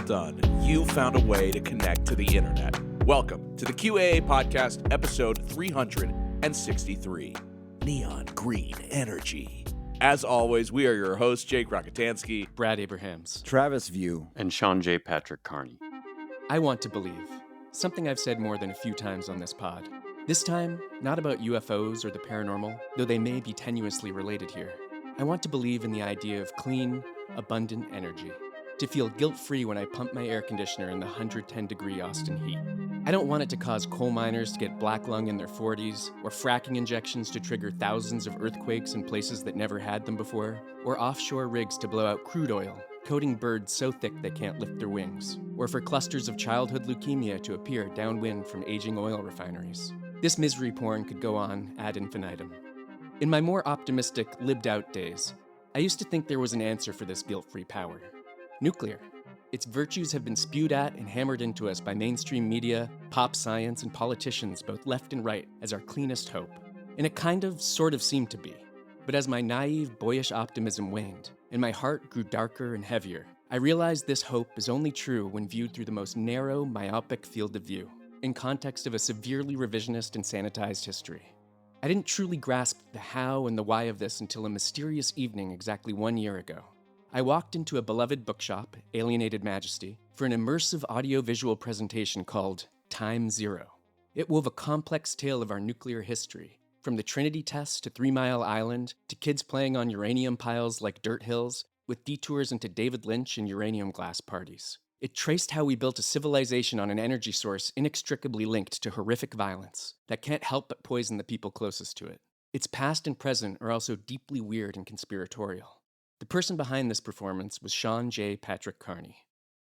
Done. You found a way to connect to the internet. Welcome to the QAA podcast, episode 363, Neon Green Energy. As always, we are your hosts, Jake Rakitansky, Brad Abrahams, Travis View, and Sean J Patrick Carney. I want to believe, something I've said more than a few times on this pod. This time, not about UFOs or the paranormal, though they may be tenuously related here. I want to believe in the idea of clean, abundant energy. To feel guilt-free when I pump my air conditioner in the 110-degree Austin heat. I don't want it to cause coal miners to get black lung in their 40s, or fracking injections to trigger thousands of earthquakes in places that never had them before, or offshore rigs to blow out crude oil, coating birds so thick they can't lift their wings, or for clusters of childhood leukemia to appear downwind from aging oil refineries. This misery porn could go on ad infinitum. In my more optimistic, lived-out days, I used to think there was an answer for this guilt-free power. Nuclear. Its virtues have been spewed at and hammered into us by mainstream media, pop science, and politicians both left and right as our cleanest hope. And it sort of seemed to be. But as my naive, boyish optimism waned, and my heart grew darker and heavier, I realized this hope is only true when viewed through the most narrow, myopic field of view, in context of a severely revisionist and sanitized history. I didn't truly grasp the how and the why of this until a mysterious evening exactly 1 year ago. I walked into a beloved bookshop, Alienated Majesty, for an immersive audio-visual presentation called Time Zero. It wove a complex tale of our nuclear history, from the Trinity test to 3 Mile Island, to kids playing on uranium piles like dirt hills, with detours into David Lynch and uranium glass parties. It traced how we built a civilization on an energy source inextricably linked to horrific violence that can't help but poison the people closest to it. Its past and present are also deeply weird and conspiratorial. The person behind this performance was Sean J Patrick Carney.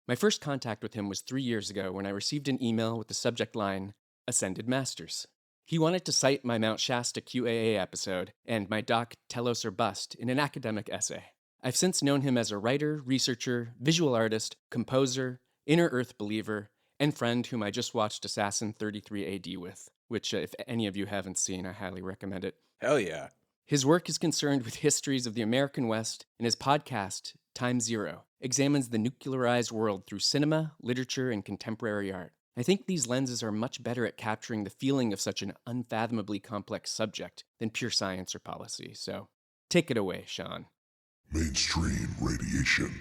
My first contact with him was 3 years ago when I received an email with the subject line, Ascended Masters. He wanted to cite my Mount Shasta QAA episode and my doc Telos or Bust in an academic essay. I've since known him as a writer, researcher, visual artist, composer, inner earth believer, and friend whom I just watched Assassin 33 AD with, which if any of you haven't seen, I highly recommend it. Hell yeah. His work is concerned with histories of the American West, and his podcast, Time Zero, examines the nuclearized world through cinema, literature, and contemporary art. I think these lenses are much better at capturing the feeling of such an unfathomably complex subject than pure science or policy. So, take it away, Sean. Mainstream radiation.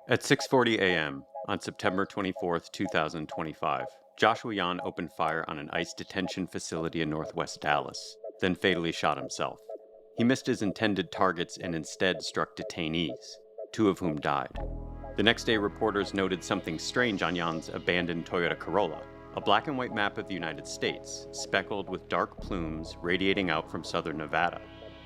At 6:40 a.m. on September 24th, 2025, Joshua Yan opened fire on an ICE detention facility in northwest Dallas, then fatally shot himself. He missed his intended targets and instead struck detainees, 2 of whom died. The next day, reporters noted something strange on Yan's abandoned Toyota Corolla, a black and white map of the United States, speckled with dark plumes radiating out from southern Nevada.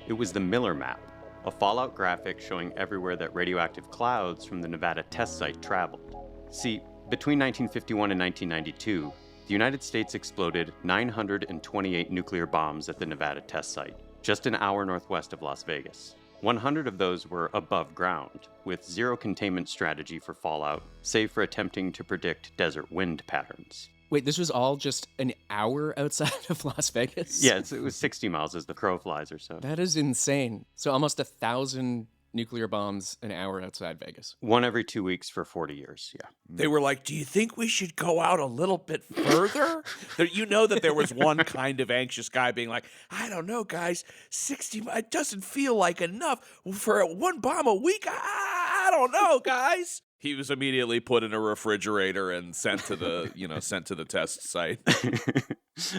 It was the Miller map, a fallout graphic showing everywhere that radioactive clouds from the Nevada test site traveled. See, between 1951 and 1992, the United States exploded 928 nuclear bombs at the Nevada test site, just an hour northwest of Las Vegas. 100 of those were above ground, with zero containment strategy for fallout, save for attempting to predict desert wind patterns. Wait, this was all just an hour outside of Las Vegas? Yeah, it was 60 miles as the crow flies or so. That is insane. So almost 1,000 nuclear bombs an hour outside Vegas. 1 every 2 weeks for 40 years, yeah. They were like, do you think we should go out a little bit further? You know that there was one kind of anxious guy being like, I don't know, guys, 60, it doesn't feel like enough for 1 bomb a week. I don't know, guys. He was immediately put in a refrigerator and sent to the, sent to the test site.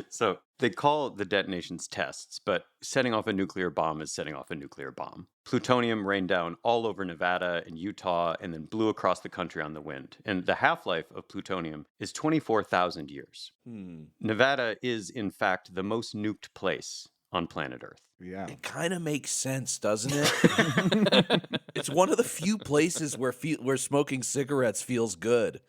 So they call the detonations tests, but setting off a nuclear bomb is setting off a nuclear bomb. Plutonium rained down all over Nevada and Utah and then blew across the country on the wind. And the half-life of plutonium is 24,000 years. Nevada is, in fact, the most nuked place on planet Earth. Yeah. It kind of makes sense, doesn't it? It's one of the few places where smoking cigarettes feels good.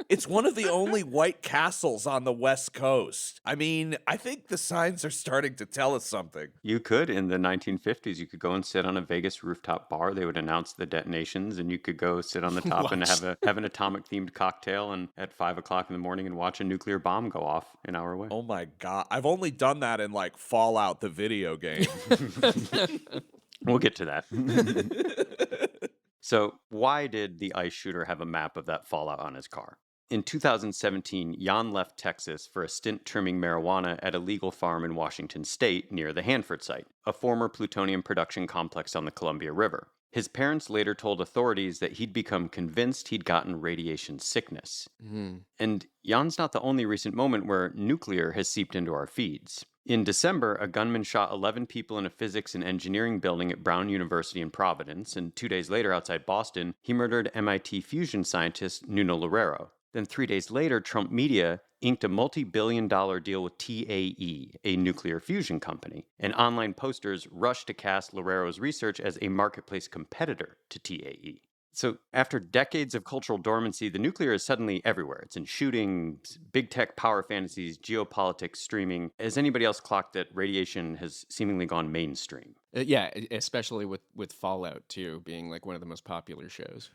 It's one of the only white castles on the West Coast. I mean, I think the signs are starting to tell us something. You could, in the 1950s, you could go and sit on a Vegas rooftop bar. They would announce the detonations, and you could go sit on the top and have an atomic-themed cocktail and at 5 o'clock in the morning and watch a nuclear bomb go off an hour away. Oh my God. I've only done that in like Fallout, the video game. We'll get to that. So why did the ice shooter have a map of that fallout on his car? In 2017, Jan left Texas for a stint trimming marijuana at a legal farm in Washington state near the Hanford site, a former plutonium production complex on the Columbia River. His parents later told authorities that he'd become convinced he'd gotten radiation sickness. And Jan's not the only recent moment where nuclear has seeped into our feeds. In December, a gunman shot 11 people in a physics and engineering building at Brown University in Providence, and 2 days later outside Boston, he murdered MIT fusion scientist Nuno Loureiro. Then 3 days later, Trump media inked a multi-billion-dollar deal with TAE, a nuclear fusion company, and online posters rushed to cast Loureiro's research as a marketplace competitor to TAE. So after decades of cultural dormancy, the nuclear is suddenly everywhere. It's in shootings, big tech power fantasies, geopolitics, streaming. Has anybody else clocked that radiation has seemingly gone mainstream? Yeah, especially with Fallout, too, being like one of the most popular shows.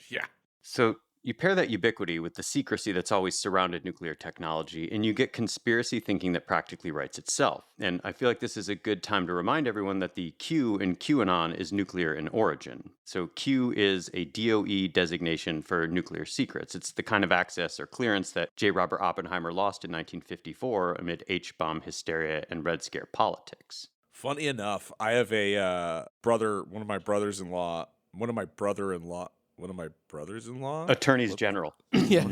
Yeah. So you pair that ubiquity with the secrecy that's always surrounded nuclear technology, and you get conspiracy thinking that practically writes itself. And I feel like this is a good time to remind everyone that the Q in QAnon is nuclear in origin. So Q is a DOE designation for nuclear secrets. It's the kind of access or clearance that J. Robert Oppenheimer lost in 1954 amid H-bomb hysteria and Red Scare politics. Funny enough, I have a brother, one of my brothers-in-law, Attorneys General. Yeah.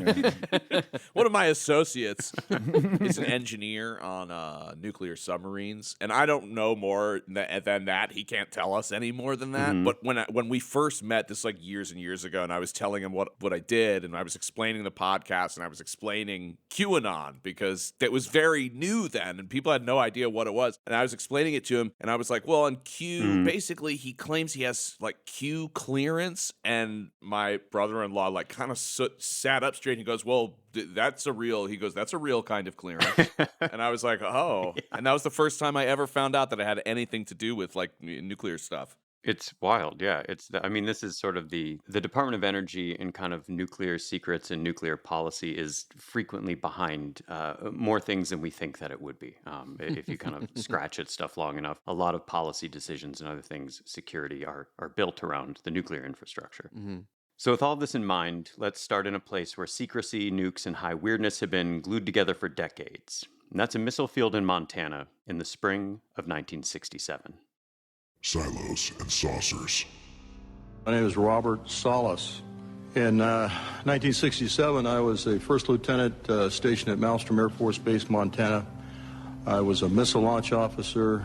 One of my associates is an engineer on nuclear submarines, and I don't know more than that. He can't tell us any more than that. Mhm. But when we first met, this like years and years ago, and I was telling him what I did, and I was explaining the podcast, and I was explaining QAnon because it was very new then, and people had no idea what it was. And I was explaining it to him, and I was like, "Well, on Q, basically, he claims he has like Q clearance," and my brother-in-law like kind of sat up straight and he goes, "Well, that's a real kind of clearance." And I was like, "Oh." Yeah. And that was the first time I ever found out that it had anything to do with like nuclear stuff. It's wild, yeah. This is sort of the Department of Energy and kind of nuclear secrets and nuclear policy is frequently behind more things than we think that it would be. If you kind of scratch at stuff long enough, a lot of policy decisions and other things, security, are built around the nuclear infrastructure. Mm-hmm. So with all this in mind, let's start in a place where secrecy, nukes, and high weirdness have been glued together for decades. And that's a missile field in Montana in the spring of 1967. Silos and saucers. My name is Robert Salas. In 1967, I was a first lieutenant stationed at Malmstrom Air Force Base, Montana. I was a missile launch officer.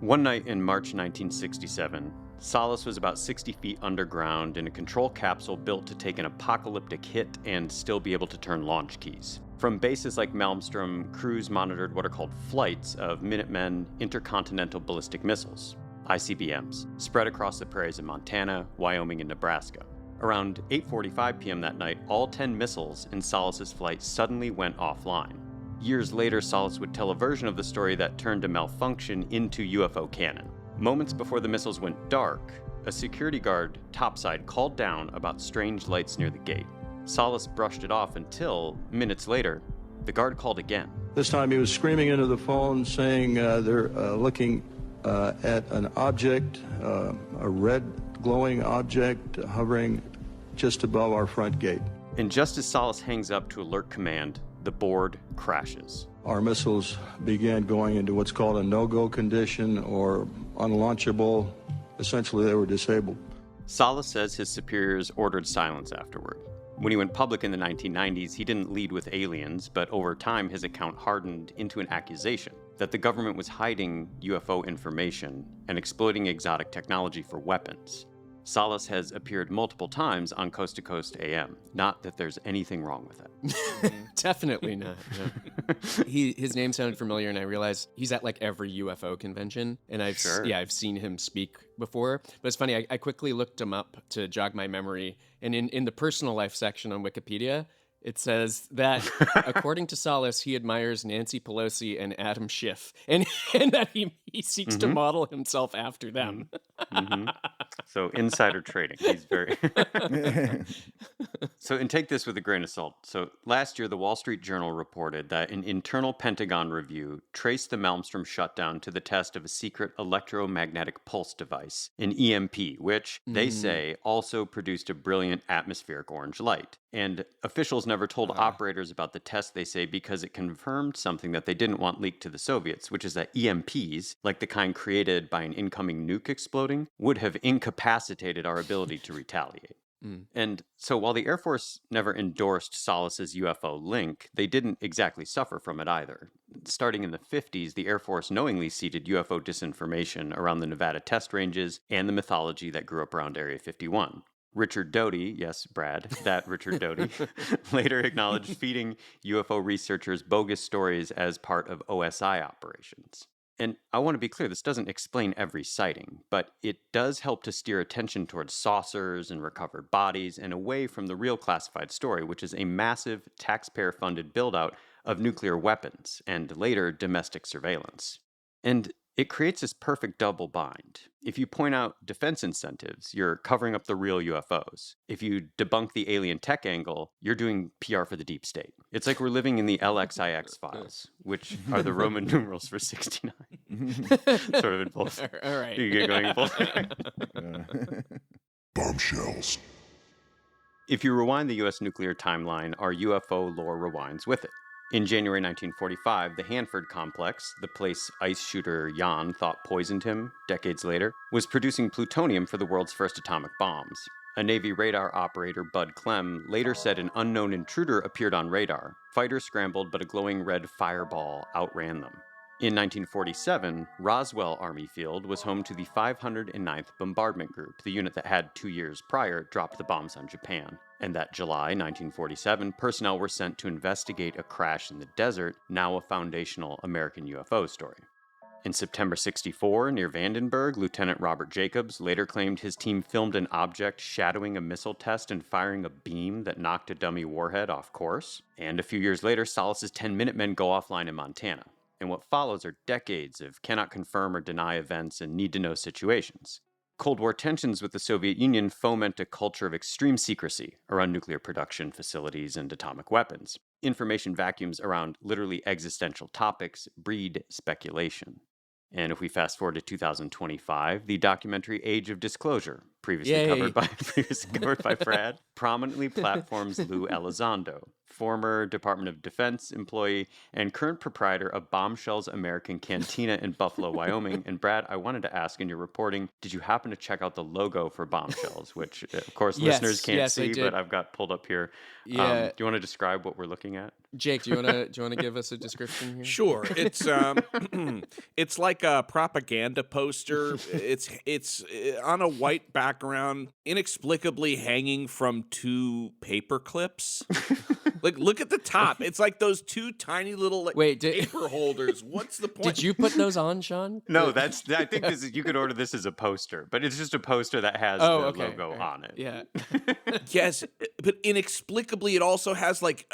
One night in March 1967, Salas was about 60 feet underground in a control capsule built to take an apocalyptic hit and still be able to turn launch keys. From bases like Malmstrom, crews monitored what are called flights of Minutemen intercontinental ballistic missiles, ICBMs, spread across the prairies of Montana, Wyoming, and Nebraska. Around 8:45 p.m. that night, all 10 missiles in Salas's flight suddenly went offline. Years later, Salas would tell a version of the story that turned a malfunction into UFO canon. Moments before the missiles went dark, a security guard topside called down about strange lights near the gate. Salas brushed it off until, minutes later, the guard called again. This time he was screaming into the phone saying they're looking at an object, a red glowing object hovering just above our front gate. And just as Salas hangs up to alert command, the board crashes. Our missiles began going into what's called a no-go condition or unlaunchable. Essentially, they were disabled. Salas says his superiors ordered silence afterward. When he went public in the 1990s, he didn't lead with aliens, but over time his account hardened into an accusation that the government was hiding UFO information and exploiting exotic technology for weapons. Salas has appeared multiple times on Coast to Coast AM. Not that there's anything wrong with it. Definitely not. His name sounded familiar, and I realized he's at like every UFO convention, and I've seen him speak before. But it's funny, I quickly looked him up to jog my memory, and in the personal life section on Wikipedia, it says that according to Solace, he admires Nancy Pelosi and Adam Schiff, and that he seeks to model himself after them. So insider trading. He's very... And take this with a grain of salt. So last year, the Wall Street Journal reported that an internal Pentagon review traced the Malmstrom shutdown to the test of a secret electromagnetic pulse device, an EMP, which, they say, also produced a brilliant atmospheric orange light. And officials never told operators about the test, they say, because it confirmed something that they didn't want leaked to the Soviets, which is that EMPs, like the kind created by an incoming nuke exploding, would have incapacitated our ability to retaliate. And so while the Air Force never endorsed Solace's UFO link, they didn't exactly suffer from it either. Starting in the 50s, the Air Force knowingly seeded UFO disinformation around the Nevada test ranges and the mythology that grew up around Area 51. Richard Doty, yes, Brad, that Richard Doty, later acknowledged feeding UFO researchers bogus stories as part of OSI operations. And I want to be clear, this doesn't explain every sighting, but it does help to steer attention towards saucers and recovered bodies and away from the real classified story, which is a massive taxpayer-funded build-out of nuclear weapons and later domestic surveillance. And it creates this perfect double bind. If you point out defense incentives, you're covering up the real UFOs. If you debunk the alien tech angle, you're doing PR for the deep state. It's like we're living in the LXIX files, which are the Roman numerals for 69. Sort of in both. All right. You get going in both. Bombshells. If you rewind the U.S. nuclear timeline, our UFO lore rewinds with it. In January 1945, the Hanford complex, the place ice shooter Jan thought poisoned him decades later, was producing plutonium for the world's first atomic bombs. A Navy radar operator, Bud Clem, later said an unknown intruder appeared on radar. Fighters scrambled, but a glowing red fireball outran them. In 1947, Roswell Army Field was home to the 509th Bombardment Group, the unit that had 2 years prior dropped the bombs on Japan. And that July 1947, personnel were sent to investigate a crash in the desert, now a foundational American UFO story. In September 1964, near Vandenberg, Lieutenant Robert Jacobs later claimed his team filmed an object shadowing a missile test and firing a beam that knocked a dummy warhead off course. And a few years later, Solace's 10 Minutemen go offline in Montana. And what follows are decades of cannot confirm or deny events and need-to-know situations. Cold War tensions with the Soviet Union foment a culture of extreme secrecy around nuclear production facilities and atomic weapons. Information vacuums around literally existential topics breed speculation. And if we fast forward to 2025, the documentary Age of Disclosure, previously covered by Brad, prominently platforms Lue Elizondo, former Department of Defense employee and current proprietor of Bombshells American Cantina in Buffalo, Wyoming. And Brad, I wanted to ask in your reporting, did you happen to check out the logo for Bombshells, which of course listeners can't see, but I've got pulled up here. Yeah. Do you want to describe what we're looking at? Jake, do you want to give us a description here? Sure. It's it's like a propaganda poster. It's on a white background, inexplicably hanging from two paper clips. Like, look at the top. It's like those two tiny little paper holders. What's the point? Did you put those on, Sean? No, I think you could order this as a poster, but it's just a poster that has the logo on it. Yeah. Yes, but inexplicably, it also has like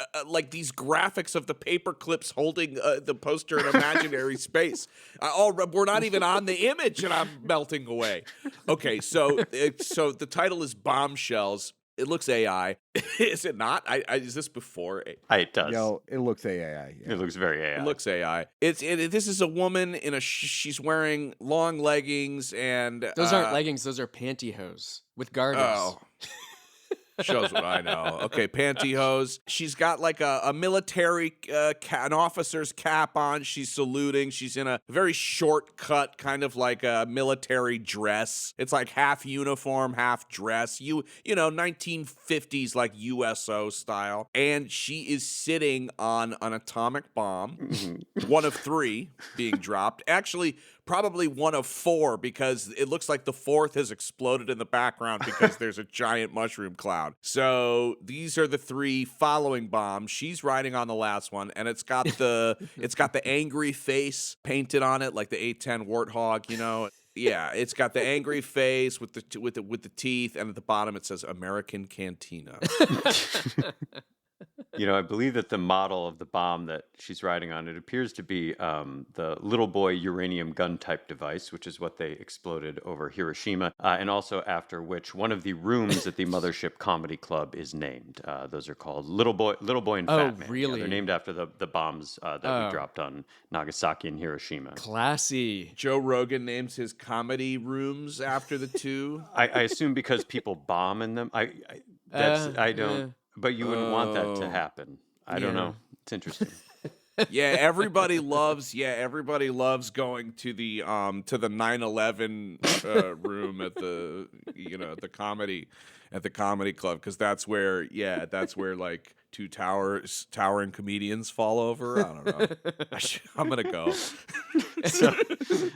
these graphics of the paper clips holding the poster in imaginary space. We're not even on the image, and I'm melting away. Okay, so the title is Bombshells. It looks AI. Is it not? Is this before? It does. Yo, it looks AI. Yeah. It looks very AI. It looks AI. This is a woman in she's wearing long leggings and those aren't leggings. Those are pantyhose with garters. Oh. Shows what I know. Okay, pantyhose. She's got like a military an officer's cap on. She's saluting. She's in a very short cut, kind of like a military dress. It's like half uniform, half dress. You know, 1950s like USO style. And she is sitting on an atomic bomb, one of three being dropped. Actually, probably one of four because it looks like the fourth has exploded in the background because there's a giant mushroom cloud. So these are the three following bombs. She's riding on the last one, and it's got the angry face painted on it, like the 810 warthog, you know. Yeah, it's got the angry face with the teeth, and at the bottom it says American Cantina. You know, I believe that the model of the bomb that she's riding on, it appears to be the little boy uranium gun type device, which is what they exploded over Hiroshima, and also after which one of the rooms at the Mothership Comedy Club is named. Those are called Little Boy and Fat Man. Really? Yeah, they're named after the bombs that we dropped on Nagasaki and Hiroshima. Classy. Joe Rogan names his comedy rooms after the two. I assume because people bomb in them. I don't. But you wouldn't want that to happen. I don't know. It's interesting. Everybody loves going to the 9/11 room at the comedy club, because that's where like two towering comedians fall over. I don't know. I'm gonna go.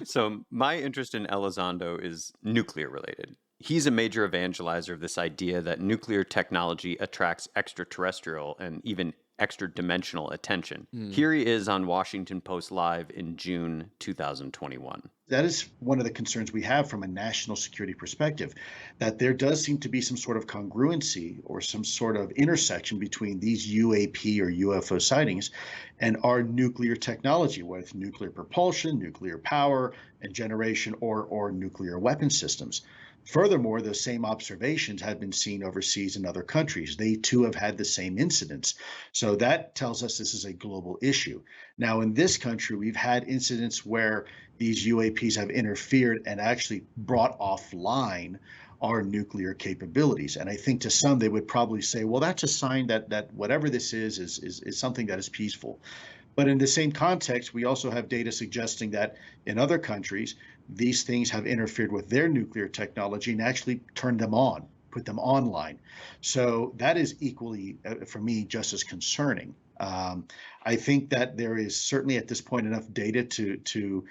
So my interest in Elizondo is nuclear related. He's a major evangelizer of this idea that nuclear technology attracts extraterrestrial and even extra-dimensional attention. Here he is on Washington Post Live in June 2021. That is one of the concerns we have from a national security perspective, that there does seem to be some sort of congruency or some sort of intersection between these UAP or UFO sightings and our nuclear technology, whether it's nuclear propulsion, nuclear power and generation, or nuclear weapon systems. Furthermore, those same observations have been seen overseas in other countries. They too have had the same incidents. So that tells us this is a global issue. Now, in this country, we've had incidents where these UAPs have interfered and actually brought offline our nuclear capabilities. And I think to some, they would probably say, well, that's a sign that whatever this is something that is peaceful. But in the same context, we also have data suggesting that in other countries, these things have interfered with their nuclear technology and actually turned them on, put them online. So that is equally, for me, just as concerning. I think that there is certainly at this point enough data to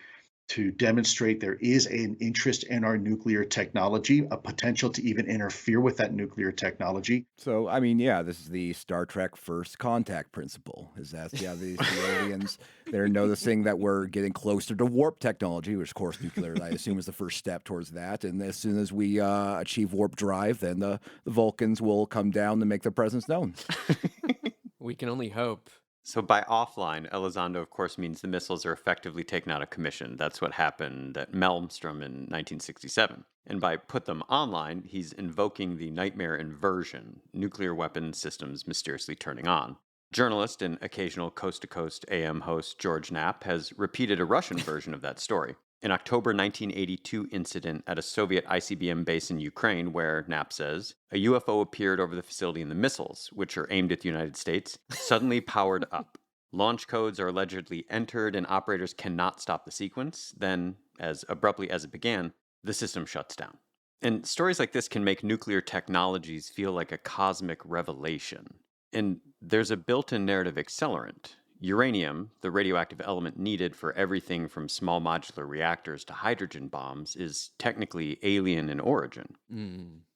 demonstrate there is an interest in our nuclear technology, a potential to even interfere with that nuclear technology. So, I mean, this is the Star Trek first contact principle. Is that, the aliens, they're noticing that we're getting closer to warp technology, which, of course, nuclear, I assume, is the first step towards that. And as soon as we achieve warp drive, then the Vulcans will come down to make their presence known. We can only hope. So by offline, Elizondo, of course, means the missiles are effectively taken out of commission. That's what happened at Malmstrom in 1967. And by put them online, he's invoking the nightmare inversion, nuclear weapon systems mysteriously turning on. Journalist and occasional coast-to-coast AM host George Knapp has repeated a Russian version of that story. An October 1982 incident at a Soviet ICBM base in Ukraine where, Knapp says, a UFO appeared over the facility and the missiles, which are aimed at the United States, suddenly powered up. Launch codes are allegedly entered and operators cannot stop the sequence. Then, as abruptly as it began, the system shuts down. And stories like this can make nuclear technologies feel like a cosmic revelation. And there's a built-in narrative accelerant. Uranium, the radioactive element needed for everything from small modular reactors to hydrogen bombs, is technically alien in origin.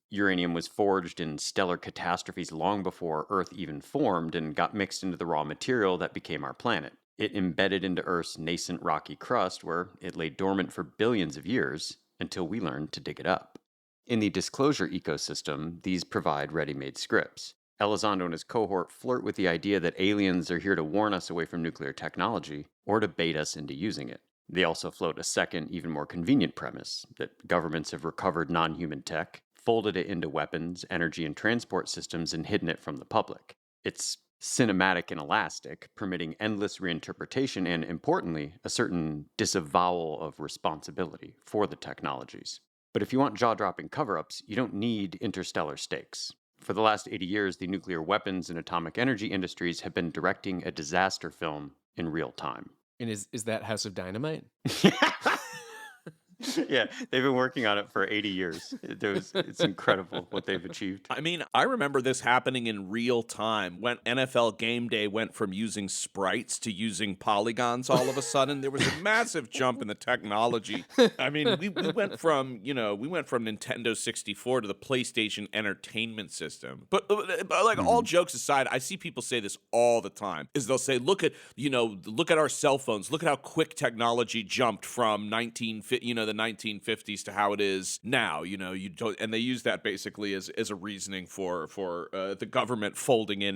Uranium was forged in stellar catastrophes long before Earth even formed and got mixed into the raw material that became our planet. It embedded into Earth's nascent rocky crust, where it lay dormant for billions of years until we learned to dig it up. In the disclosure ecosystem, these provide ready-made scripts. Elizondo and his cohort flirt with the idea that aliens are here to warn us away from nuclear technology or to bait us into using it. They also float a second, even more convenient premise that governments have recovered non-human tech, folded it into weapons, energy, and transport systems, and hidden it from the public. It's cinematic and elastic, permitting endless reinterpretation and, importantly, a certain disavowal of responsibility for the technologies. But if you want jaw-dropping cover-ups, you don't need interstellar stakes. For the last 80 years, the nuclear weapons and atomic energy industries have been directing a disaster film in real time. And is that House of Dynamite? Yeah, they've been working on it for 80 years. It's incredible what they've achieved. I mean, I remember this happening in real time when NFL Game Day went from using sprites to using polygons all of a sudden. There was a massive jump in the technology. I mean, we went from, Nintendo 64 to the PlayStation Entertainment System. But like all jokes aside, I see people say this all the time. Is they'll say, look at our cell phones. Look at how quick technology jumped from the 1950s to how it is now. And they use that basically as a reasoning for the government folding in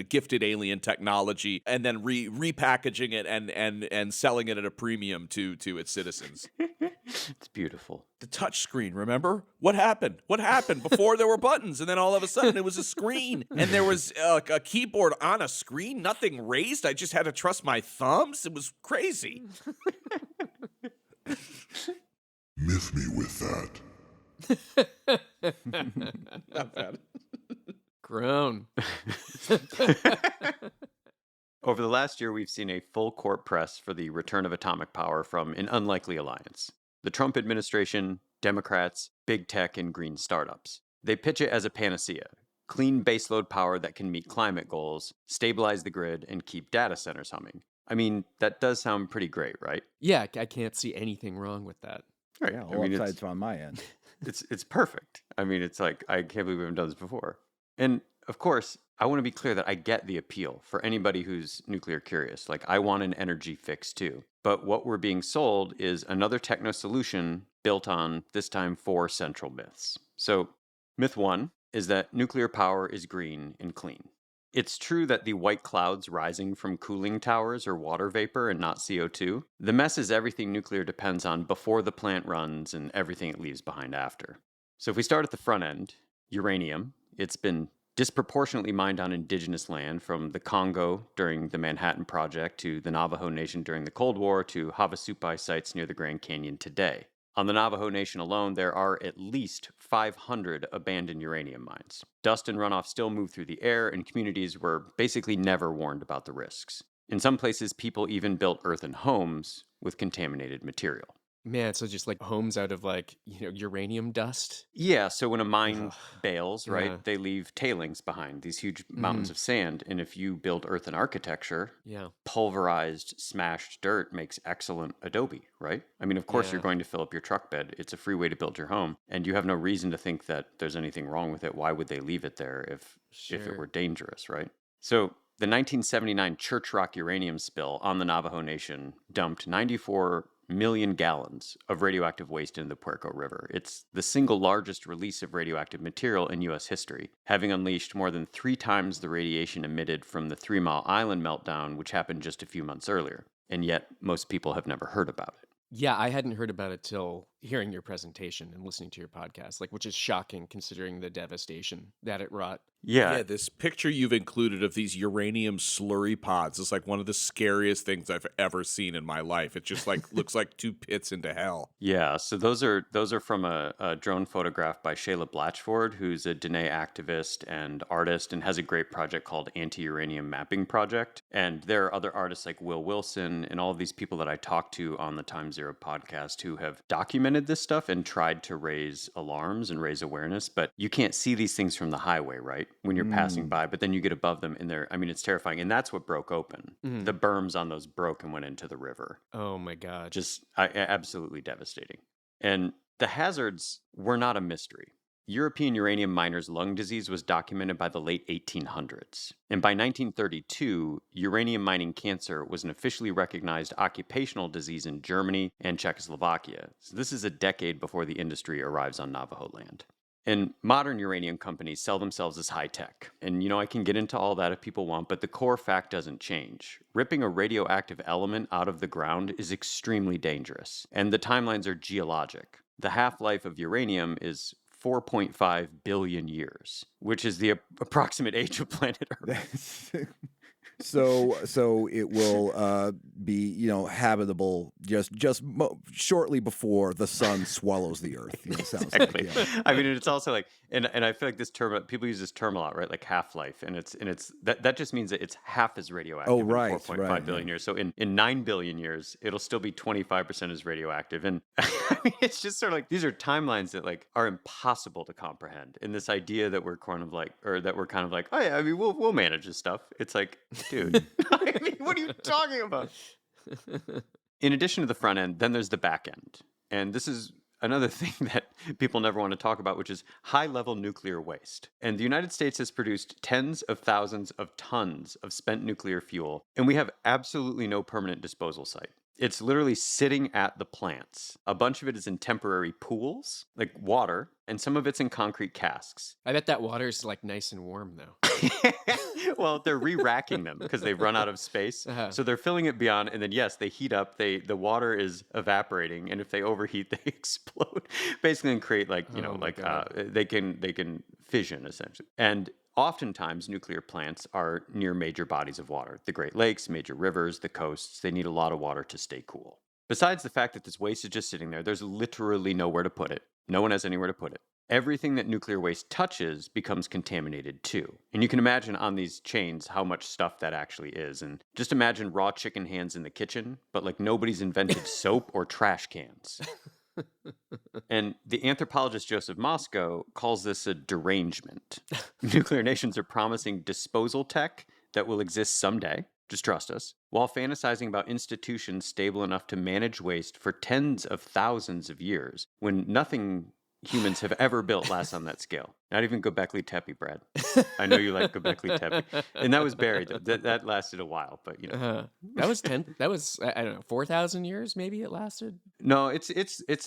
gifted alien technology and then repackaging it and selling it at a premium to its citizens. It's beautiful. The touch screen, remember? What happened? Before there were buttons, and then all of a sudden it was a screen, and there was a keyboard on a screen, nothing raised. I just had to trust my thumbs. It was crazy. Myth me with that. Not bad. Grown. Over the last year, we've seen a full court press for the return of atomic power from an unlikely alliance. The Trump administration, Democrats, big tech, and green startups. They pitch it as a panacea. Clean baseload power that can meet climate goals, stabilize the grid, and keep data centers humming. I mean, that does sound pretty great, right? Yeah, I can't see anything wrong with that. Right. Yeah, all upsides on my end. It's perfect. I mean, it's like, I can't believe we haven't done this before. And of course, I want to be clear that I get the appeal for anybody who's nuclear curious. Like, I want an energy fix too. But what we're being sold is another techno solution built on, this time, 4 central myths. So, myth 1 is that nuclear power is green and clean. It's true that the white clouds rising from cooling towers are water vapor and not CO2. The mess is everything nuclear depends on before the plant runs and everything it leaves behind after. So if we start at the front end, uranium, it's been disproportionately mined on indigenous land, from the Congo during the Manhattan Project to the Navajo Nation during the Cold War to Havasupai sites near the Grand Canyon today. On the Navajo Nation alone, there are at least 500 abandoned uranium mines. Dust and runoff still move through the air, and communities were basically never warned about the risks. In some places, people even built earthen homes with contaminated material. Man, so just like homes out of uranium dust? Yeah, so when a mine bails, right, Yeah. they leave tailings behind, these huge mountains of sand. And if you build earthen architecture, Yeah. pulverized, smashed dirt makes excellent adobe, right? I mean, of course, you're going to fill up your truck bed. It's a free way to build your home. And you have no reason to think that there's anything wrong with it. Why would they leave it there if it were dangerous, right? So the 1979 Church Rock uranium spill on the Navajo Nation dumped 94 million gallons of radioactive waste into the Puerco River. It's the single largest release of radioactive material in U.S. history, having unleashed more than 3 times the radiation emitted from the 3 Mile Island meltdown, which happened just a few months earlier. And yet, most people have never heard about it. Yeah, I hadn't heard about it till hearing your presentation and listening to your podcast, which is shocking considering the devastation that it wrought. Yeah, this picture you've included of these uranium slurry pods is like one of the scariest things I've ever seen in my life. It just looks like 2 pits into hell. Yeah, so those are from a drone photograph by Shayla Blatchford, who's a Dene activist and artist and has a great project called Anti-Uranium Mapping Project. And there are other artists like Will Wilson and all of these people that I talked to on the Time Zero podcast who have documented this stuff and tried to raise alarms and raise awareness. But you can't see these things from the highway, right? When you're passing by, but then you get above them and it's terrifying. And that's what broke open. The berms on those broke and went into the river. Oh my God. Just absolutely devastating. And the hazards were not a mystery. European uranium miners' lung disease was documented by the late 1800s. And by 1932, uranium mining cancer was an officially recognized occupational disease in Germany and Czechoslovakia. So this is a decade before the industry arrives on Navajo land. And modern uranium companies sell themselves as high-tech. And, I can get into all that if people want, but the core fact doesn't change. Ripping a radioactive element out of the ground is extremely dangerous. And the timelines are geologic. The half-life of uranium is 4.5 billion years, which is the approximate age of planet Earth. So it will be habitable just shortly before the sun swallows the earth. Sounds Exactly. like, I mean, it's also like, and I feel like this term, people use this term a lot, right? Like half-life, and it's that just means that it's half as radioactive in 4.5 billion years. So in 9 billion years, it'll still be 25% as radioactive. And I mean, it's just sort of like these are timelines that like are impossible to comprehend. And this idea that we're kind of like, oh yeah, I mean, we'll manage this stuff. It's like, dude, I mean, what are you talking about? In addition to the front end, then there's the back end. And this is another thing that people never want to talk about, which is high-level nuclear waste. And the United States has produced tens of thousands of tons of spent nuclear fuel, and we have absolutely no permanent disposal site. It's literally sitting at the plants. A bunch of it is in temporary pools, like water, and some of it's in concrete casks. I bet that water is like nice and warm though. Well, they're re-racking them because they've run out of space. So they're filling it beyond, and then yes, they heat up. The water is evaporating, and if they overheat, they explode, basically, and create they can fission essentially. And oftentimes, nuclear plants are near major bodies of water, the Great Lakes, major rivers, the coasts. They need a lot of water to stay cool. Besides the fact that this waste is just sitting there, there's literally nowhere to put it. No one has anywhere to put it. Everything that nuclear waste touches becomes contaminated too. And you can imagine on these chains how much stuff that actually is. And just imagine raw chicken hands in the kitchen, but like nobody's invented soap or trash cans. And the anthropologist Joseph Moscow calls this a derangement. Nuclear nations are promising disposal tech that will exist someday, just trust us, while fantasizing about institutions stable enough to manage waste for tens of thousands of years, when nothing humans have ever built lasts on that scale. Not even Göbekli Tepe, Brad. I know you like Göbekli Tepe. And that was buried. That lasted a while, but That was I don't know, 4,000 years maybe it lasted? No, it's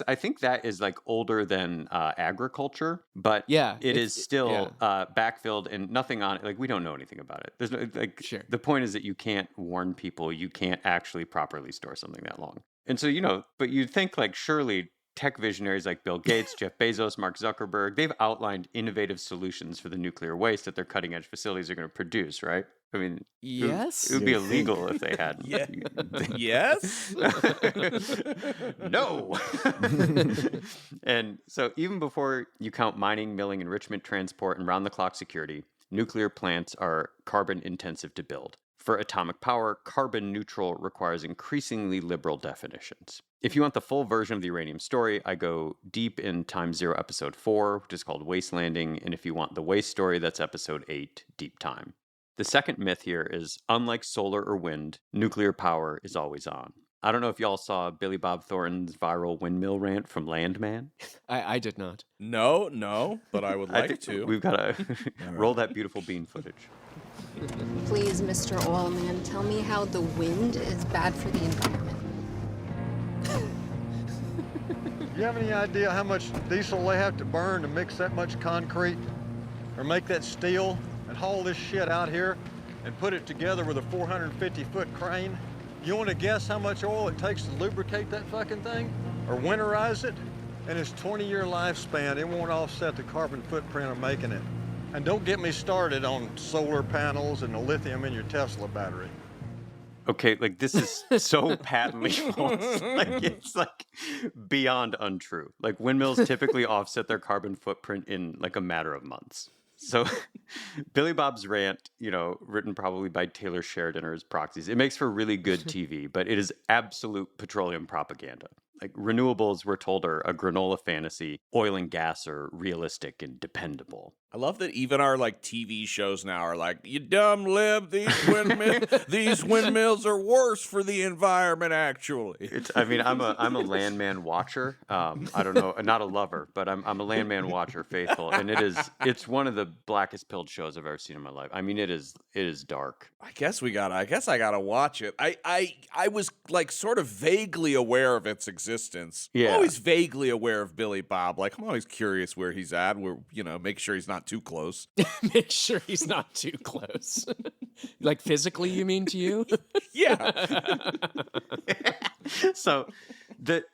I think that is like older than agriculture, but it is still backfilled and nothing on it. Like we don't know anything about it. There's no, like the point is that you can't warn people, you can't actually properly store something that long. And so, but you'd think like surely tech visionaries like Bill Gates, Jeff Bezos, Mark Zuckerberg, they've outlined innovative solutions for the nuclear waste that their cutting-edge facilities are going to produce, right? I mean, yes, it would be illegal if they hadn't. Yes? No. And so even before you count mining, milling, enrichment, transport, and round-the-clock security, nuclear plants are carbon intensive to build. For atomic power, carbon neutral requires increasingly liberal definitions. If you want the full version of the uranium story, I go deep in Time Zero episode 4, which is called Wastelanding, and if you want the waste story, that's episode 8, Deep Time. The second myth here is, unlike solar or wind, nuclear power is always on. I don't know if y'all saw Billy Bob Thornton's viral windmill rant from Landman. I did not. No, but I would like to. We've got to roll that beautiful bean footage. Please, Mr. Oilman, tell me how the wind is bad for the environment. Do you have any idea how much diesel they have to burn to mix that much concrete or make that steel and haul this shit out here and put it together with a 450-foot crane? You want to guess how much oil it takes to lubricate that fucking thing or winterize it? And its 20-year lifespan, it won't offset the carbon footprint of making it. And don't get me started on solar panels and the lithium in your Tesla battery. Okay, like this is so patently false. Like it's like beyond untrue. Like windmills typically offset their carbon footprint in like a matter of months. So Billy Bob's rant, written probably by Taylor Sheridan or his proxies, it makes for really good TV, but it is absolute petroleum propaganda. Like renewables, we're told, are a granola fantasy. Oil and gas are realistic and dependable. I love that even our TV shows now are like, you dumb lib, these windmills are worse for the environment. Actually, I'm a landman watcher. I don't know, not a lover, but I'm a landman watcher, faithful, and it's one of the blackest pilled shows I've ever seen in my life. I mean, it is dark. I guess I gotta watch it. I was like sort of vaguely aware of its existence. Yeah, I'm always vaguely aware of Billy Bob. Like I'm always curious where he's at. Where make sure he's not too close. Make sure he's not too close. Like physically, you mean to you? Yeah. So,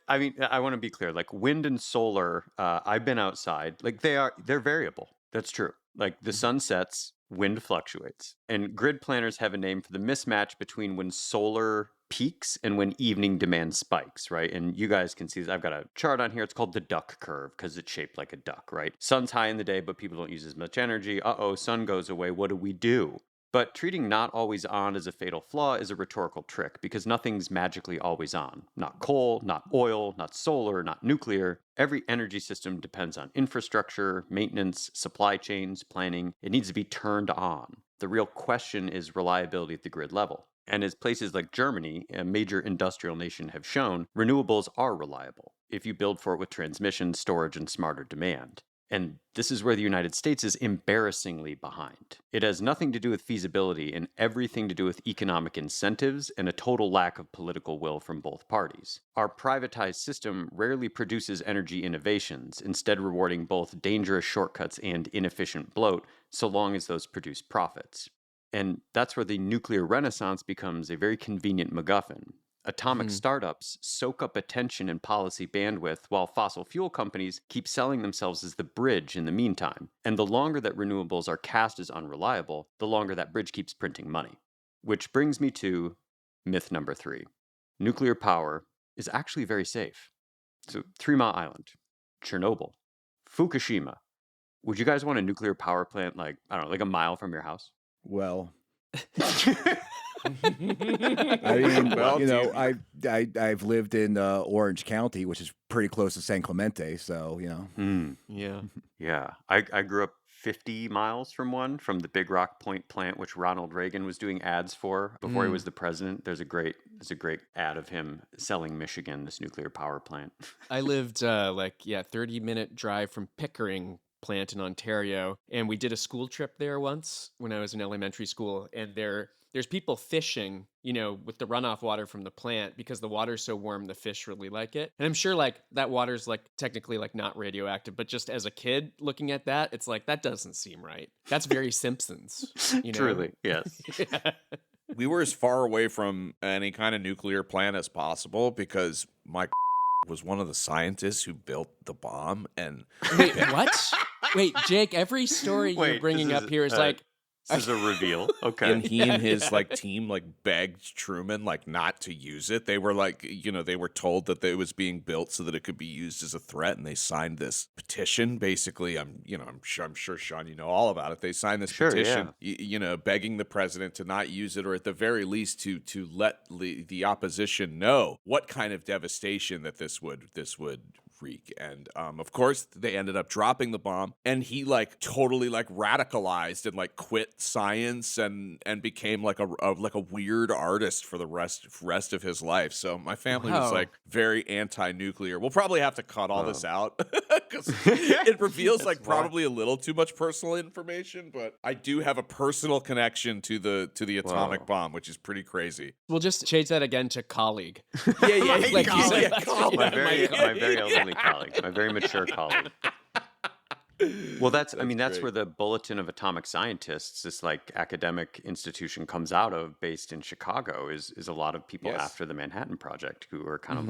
I want to be clear. Like wind and solar, I've been outside. Like they're variable. That's true. Like the sun sets, Wind fluctuates. And grid planners have a name for the mismatch between when solar peaks and when evening demand spikes, right? And you guys can see this. I've got a chart on here. It's called the duck curve because it's shaped like a duck, right? Sun's high in the day, but people don't use as much energy. Uh-oh, sun goes away. What do we do? But treating not always on as a fatal flaw is a rhetorical trick because nothing's magically always on. Not coal, not oil, not solar, not nuclear. Every energy system depends on infrastructure, maintenance, supply chains, planning. It needs to be turned on. The real question is reliability at the grid level. And as places like Germany, a major industrial nation, have shown, renewables are reliable if you build for it with transmission, storage, and smarter demand. And this is where the United States is embarrassingly behind. It has nothing to do with feasibility and everything to do with economic incentives and a total lack of political will from both parties. Our privatized system rarely produces energy innovations, instead rewarding both dangerous shortcuts and inefficient bloat, so long as those produce profits. And that's where the nuclear renaissance becomes a very convenient MacGuffin. Atomic startups soak up attention and policy bandwidth while fossil fuel companies keep selling themselves as the bridge in the meantime. And the longer that renewables are cast as unreliable, the longer that bridge keeps printing money. Which brings me to myth number 3. Nuclear power is actually very safe. So 3 Mile Island, Chernobyl, Fukushima. Would you guys want a nuclear power plant like a mile from your house? Well, I mean, I've lived in Orange County, which is pretty close to San Clemente, so, Yeah. I grew up 50 miles from the Big Rock Point plant, which Ronald Reagan was doing ads for before he was the president. There's a great ad of him selling Michigan this nuclear power plant. I lived 30-minute drive from Pickering plant in Ontario, and we did a school trip there once when I was in elementary school, and there's people fishing, with the runoff water from the plant because the water's so warm, the fish really like it. And I'm sure that water's technically not radioactive, but just as a kid looking at that, it's that doesn't seem right. That's very Simpsons, Truly, yes. Yeah. We were as far away from any kind of nuclear plant as possible because my was one of the scientists who built the bomb. And Wait, what? Wait, Jake, every story you're bringing up here is This is a reveal. Okay. And he and his team begged Truman not to use it. They were they were told that it was being built so that it could be used as a threat, and they signed this petition. Basically, I'm sure Sean, you know all about it. They signed this petition, begging the president to not use it, or at the very least to let the opposition know what kind of devastation that this would wreak. And of course, they ended up dropping the bomb, and he totally radicalized and quit science and became a weird artist for the rest of his life. So my family was very anti-nuclear. We'll probably have to cut all this out because it reveals probably a little too much personal information. But I do have a personal connection to the atomic bomb, which is pretty crazy. We'll just change that again to colleague. Yeah. Colleague. My very elderly colleague, my very mature colleague. Well, that's where the Bulletin of Atomic Scientists, this academic institution, comes out of, based in Chicago, is a lot of people after the Manhattan Project who are kind of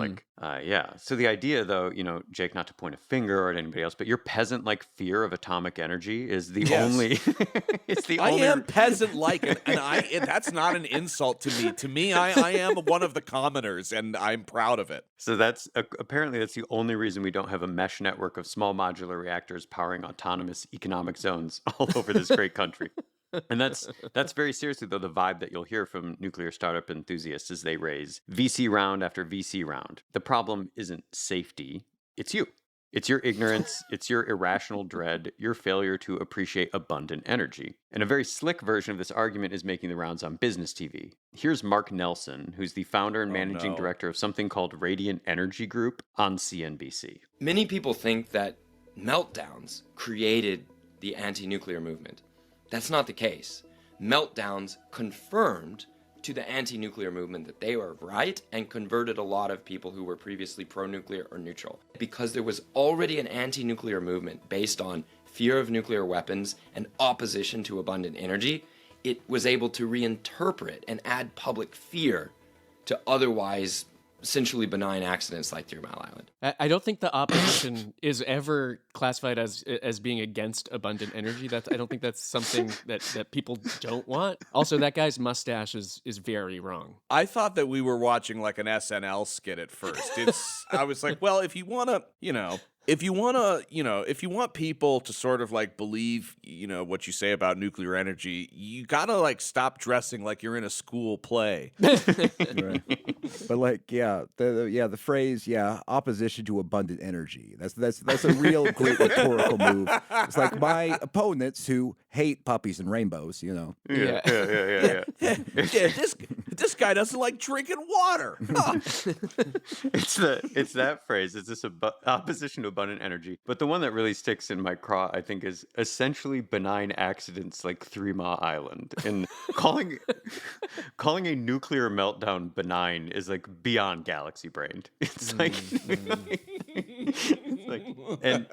So the idea, though, Jake, not to point a finger at anybody else, but your peasant-like fear of atomic energy is the only. It's the I only. am peasant-like, and that's not an insult to me. To me, I am one of the commoners, and I'm proud of it. So that's apparently the only reason we don't have a mesh network of small modular reactors powering autonomous economic zones all over this great country. And that's very seriously, though, the vibe that you'll hear from nuclear startup enthusiasts as they raise VC round after VC round. The problem isn't safety, it's you. It's your ignorance, it's your irrational dread, your failure to appreciate abundant energy. And a very slick version of this argument is making the rounds on business TV. Here's Mark Nelson, who's the founder and managing director of something called Radiant Energy Group on CNBC. Many people think that meltdowns created the anti-nuclear movement. That's not the case. Meltdowns confirmed to the anti-nuclear movement that they were right and converted a lot of people who were previously pro-nuclear or neutral. Because there was already an anti-nuclear movement based on fear of nuclear weapons and opposition to abundant energy, it was able to reinterpret and add public fear to otherwise essentially benign accidents like 3 Mile Island. I don't think the opposition is ever classified as being against abundant energy. I don't think that's something that people don't want. Also, that guy's mustache is very wrong. I thought that we were watching like an SNL skit at first. I was like, well, if you want people to sort of like believe, what you say about nuclear energy, you gotta like stop dressing like you're in a school play. Right. But like, the phrase, opposition to abundant energy. That's a real great rhetorical move. It's like my opponents who hate puppies and rainbows, Yeah. Yeah, this guy doesn't like drinking water. Huh. It's that phrase. It's this opposition to abundant energy. But the one that really sticks in my craw, I think, is essentially benign accidents like 3 Mile Island. And calling a nuclear meltdown benign is like beyond galaxy brained. It's like, and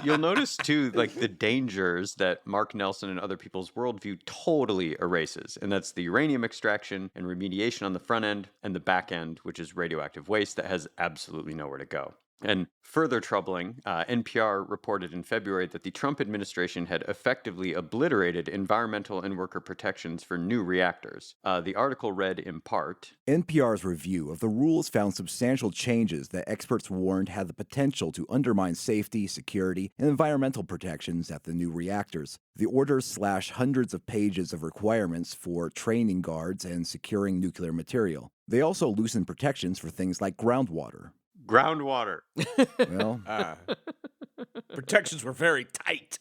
you'll notice too, like the dangers that Mark Nelson and other people's worldview totally erases. And that's the uranium extraction and remediation on the front end, and the back end, which is radioactive waste that has absolutely nowhere to go. And further troubling, NPR reported in February that the Trump administration had effectively obliterated environmental and worker protections for new reactors. The article read in part, NPR's review of the rules found substantial changes that experts warned had the potential to undermine safety, security, and environmental protections at the new reactors. The orders slash hundreds of pages of requirements for training guards and securing nuclear material. They also loosened protections for things like groundwater. Groundwater. Well, Protections were very tight.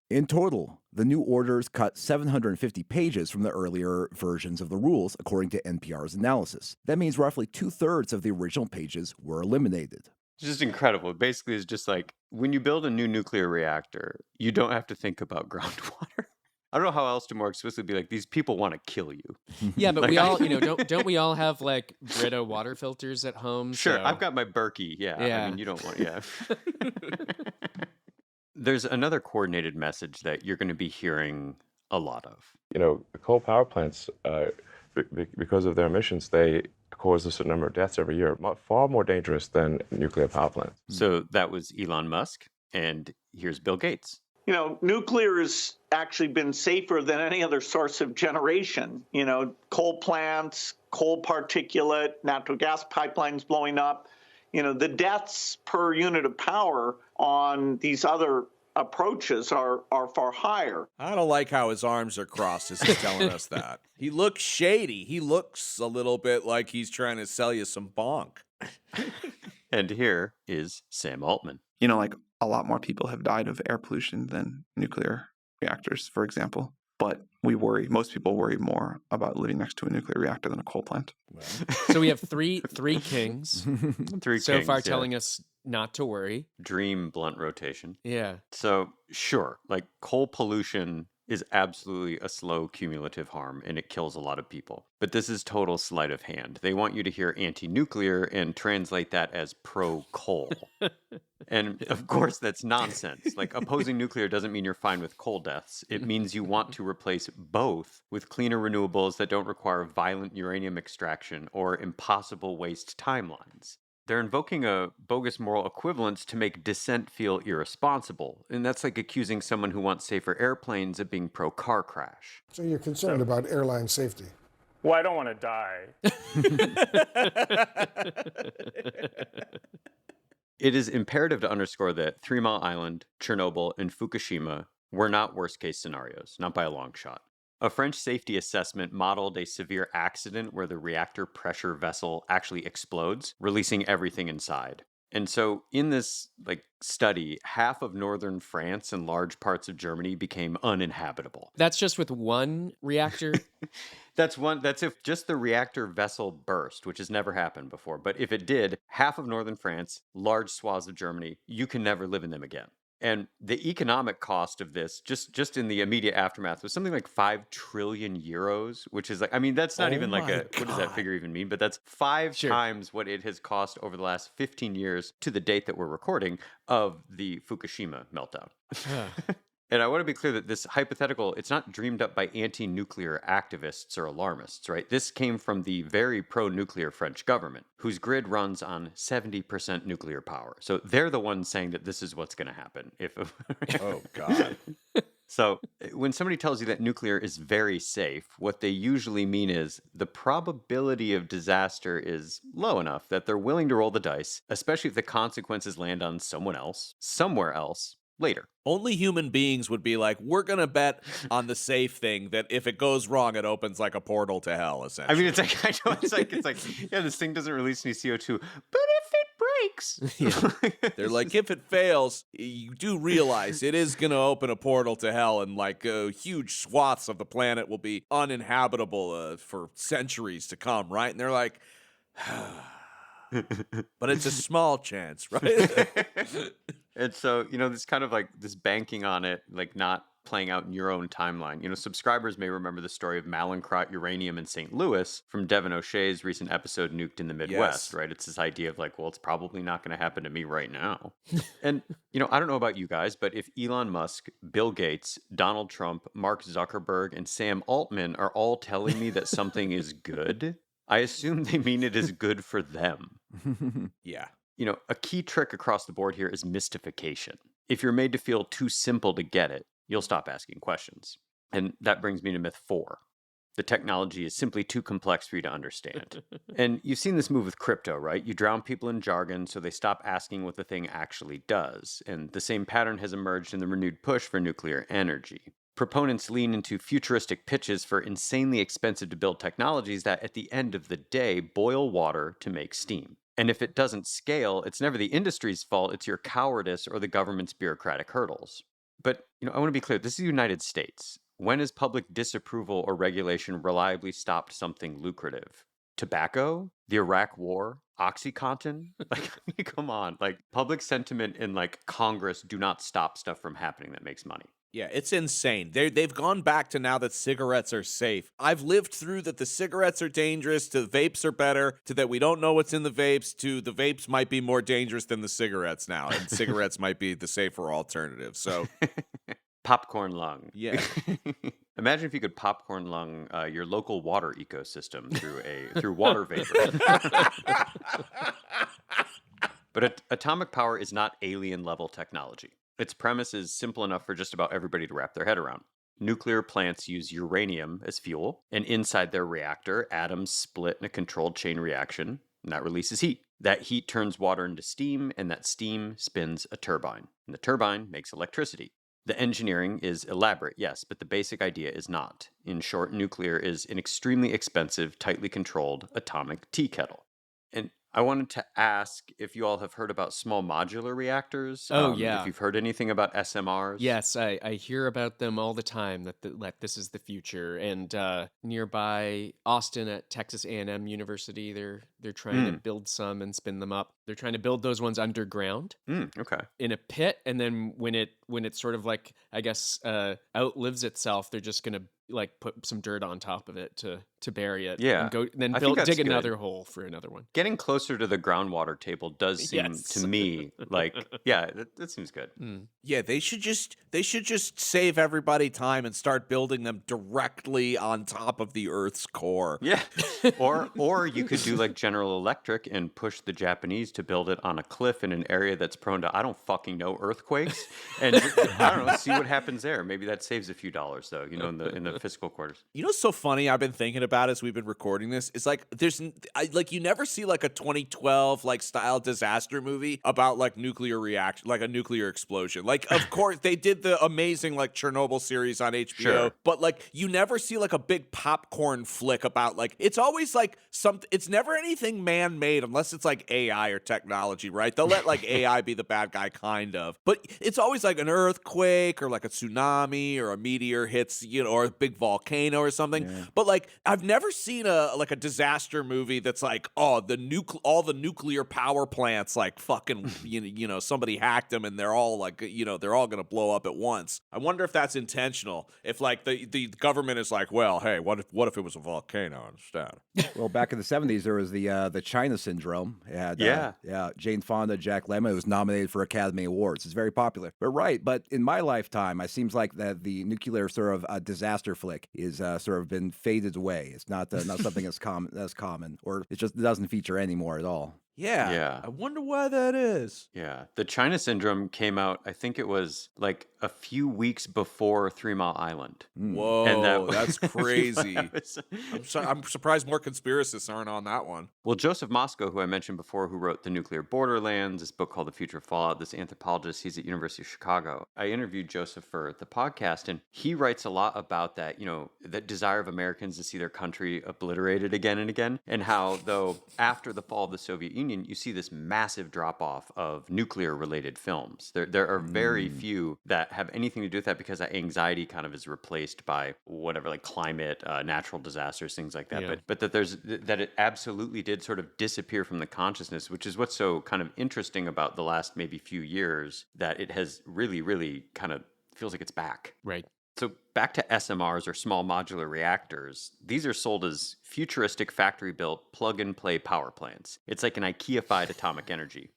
in total, the new orders cut 750 pages from the earlier versions of the rules, according to NPR's analysis. That means roughly 2/3 of the original pages were eliminated. It's just incredible. Basically, it's just like when you build a new nuclear reactor, you don't have to think about groundwater. I don't know how else to more explicitly be like, these people want to kill you. Yeah, but we all, don't we all have like Brita water filters at home? Sure, so... I've got my Berkey. Yeah. I mean, you don't want, There's another coordinated message that you're going to be hearing a lot of. Coal power plants, because of their emissions, they cause a certain number of deaths every year, far more dangerous than nuclear power plants. So that was Elon Musk, and here's Bill Gates. Nuclear has actually been safer than any other source of generation. Coal plants, coal particulate, natural gas pipelines blowing up. The deaths per unit of power on these other approaches are far higher. I don't like how his arms are crossed as he's telling us that. He looks shady. He looks a little bit like he's trying to sell you some bonk. And here is Sam Altman. A lot more people have died of air pollution than nuclear reactors, for example. But most people worry more about living next to a nuclear reactor than a coal plant. Well. So we have three kings so far telling us not to worry. Dream blunt rotation. Yeah. So sure, like coal pollution is absolutely a slow cumulative harm, and it kills a lot of people. But this is total sleight of hand. They want you to hear anti-nuclear and translate that as pro-coal. And of course, that's nonsense. Like, opposing nuclear doesn't mean you're fine with coal deaths. It means you want to replace both with cleaner renewables that don't require violent uranium extraction or impossible waste timelines. They're invoking a bogus moral equivalence to make dissent feel irresponsible. And that's like accusing someone who wants safer airplanes of being pro-car crash. So you're concerned about airline safety? Well, I don't want to die. It is imperative to underscore that 3 Mile Island, Chernobyl, and Fukushima were not worst-case scenarios, not by a long shot. A French safety assessment modeled a severe accident where the reactor pressure vessel actually explodes, releasing everything inside. And so in this study, half of northern France and large parts of Germany became uninhabitable. That's just with one reactor? That's if just the reactor vessel burst, which has never happened before. But if it did, half of northern France, large swaths of Germany, you can never live in them again. And the economic cost of this, just in the immediate aftermath, was something like 5 trillion euros, which is that's not even what does that figure even mean? But that's 5 times what it has cost over the last 15 years to the date that we're recording of the Fukushima meltdown. And I want to be clear that this hypothetical, it's not dreamed up by anti-nuclear activists or alarmists, right? This came from the very pro-nuclear French government, whose grid runs on 70% nuclear power. So they're the ones saying that this is what's going to happen. Oh, God. So when somebody tells you that nuclear is very safe, what they usually mean is the probability of disaster is low enough that they're willing to roll the dice, especially if the consequences land on someone else, somewhere else, later. Only human beings would be like, we're going to bet on the safe thing that if it goes wrong, it opens like a portal to hell, essentially. I mean, it's like, I know, it's like, yeah, this thing doesn't release any CO2, but if it breaks. Yeah. They're like, if it fails, you do realize it is going to open a portal to hell, and like huge swaths of the planet will be uninhabitable for centuries to come, right? And they're like, but it's a small chance, right? And so, this kind of like this banking on it, like not playing out in your own timeline. Subscribers may remember the story of Mallinckrodt uranium in St. Louis from Devin O'Shea's recent episode Nuked in the Midwest, right? It's this idea of like, well, it's probably not going to happen to me right now. And, I don't know about you guys, but if Elon Musk, Bill Gates, Donald Trump, Mark Zuckerberg, and Sam Altman are all telling me that something is good, I assume they mean it is good for them. Yeah. A key trick across the board here is mystification. If you're made to feel too simple to get it, you'll stop asking questions. And that brings me to myth 4. The technology is simply too complex for you to understand. And you've seen this move with crypto, right? You drown people in jargon so they stop asking what the thing actually does. And the same pattern has emerged in the renewed push for nuclear energy. Proponents lean into futuristic pitches for insanely expensive to build technologies that, at the end of the day, boil water to make steam. And if it doesn't scale, it's never the industry's fault, it's your cowardice or the government's bureaucratic hurdles. But, I want to be clear, this is the United States. When has public disapproval or regulation reliably stopped something lucrative? Tobacco? The Iraq War? OxyContin? Like, come on. Like, public sentiment in, like, Congress do not stop stuff from happening that makes money. Yeah, it's insane. They've gone back to now that cigarettes are safe. I've lived through that the cigarettes are dangerous, to the vapes are better, to that we don't know what's in the vapes, to the vapes might be more dangerous than the cigarettes now, and cigarettes might be the safer alternative. So, popcorn lung. Yeah. Imagine if you could popcorn lung your local water ecosystem through water vapor. But atomic power is not alien level technology. Its premise is simple enough for just about everybody to wrap their head around. Nuclear plants use uranium as fuel, and inside their reactor, atoms split in a controlled chain reaction, and that releases heat. That heat turns water into steam, and that steam spins a turbine. And the turbine makes electricity. The engineering is elaborate, yes, but the basic idea is not. In short, nuclear is an extremely expensive, tightly controlled atomic tea kettle. And I wanted to ask if you all have heard about small modular reactors. Oh, yeah. If you've heard anything about SMRs. Yes, I hear about them all the time, that this is the future. And nearby Austin at Texas A&M University, they're trying to build some and spin them up. They're trying to build those ones underground. Okay. In a pit, and then when it sort of like, I guess, outlives itself, they're just gonna like put some dirt on top of it to bury it. Yeah. And then dig good. another hole for another one. Getting closer to the groundwater table does seem to me like, yeah, that seems good. Yeah, they should just save everybody time and start building them directly on top of the Earth's core. Yeah. Or you could do like General Electric and push the Japanese to build it on a cliff in an area that's prone to, I don't fucking know, earthquakes. And I don't know, see what happens there. Maybe that saves a few dollars though, in the fiscal quarters. What's so funny I've been thinking about as we've been recording this is like you never see like a 2012 like style disaster movie about like nuclear reaction, like a nuclear explosion. Like of course they did the amazing like Chernobyl series on HBO, Sure. but like you never see like a big popcorn flick about like it's always like something. It's never anything man-made unless it's like AI or technology, right? They'll let like AI be the bad guy kind of, but it's always like an earthquake or like a tsunami or a meteor hits, or a big volcano or something. Yeah. But like I've never seen a disaster movie that's like, oh, all the nuclear power plants like fucking somebody hacked them and they're all like they're all gonna blow up at once. I wonder if that's intentional. If like the government is like, well, hey, what if it was a volcano instead? Well, back in the 70s, there was the the China Syndrome. It had, Yeah. Jane Fonda, Jack Lemmon. It was nominated for Academy Awards. It's very popular. But but in my lifetime, it seems like that the nuclear sort of disaster flick is sort of been faded away. It's not something that's common, or it just doesn't feature anymore at all. Yeah. I wonder why that is. Yeah. The China Syndrome came out, I think it was like a few weeks before 3 Mile Island. Whoa, that's crazy. That was- I'm surprised more conspiracists aren't on that one. Well, Joseph Moscow, who I mentioned before, who wrote The Nuclear Borderlands, this book called The Future of Fallout, this anthropologist, he's at University of Chicago. I interviewed Joseph for the podcast, and he writes a lot about that, that desire of Americans to see their country obliterated again and again, and how, though, after the fall of the Soviet Union, you see this massive drop-off of nuclear-related films. There are very few that have anything to do with that because that anxiety kind of is replaced by whatever, like climate, natural disasters, things like that. Yeah. But that it absolutely did sort of disappear from the consciousness, which is what's so kind of interesting about the last maybe few years, that it has really, really kind of feels like it's back. Right. So back to SMRs, or small modular reactors. These are sold as futuristic factory-built plug-and-play power plants. It's like an IKEA-fied atomic energy.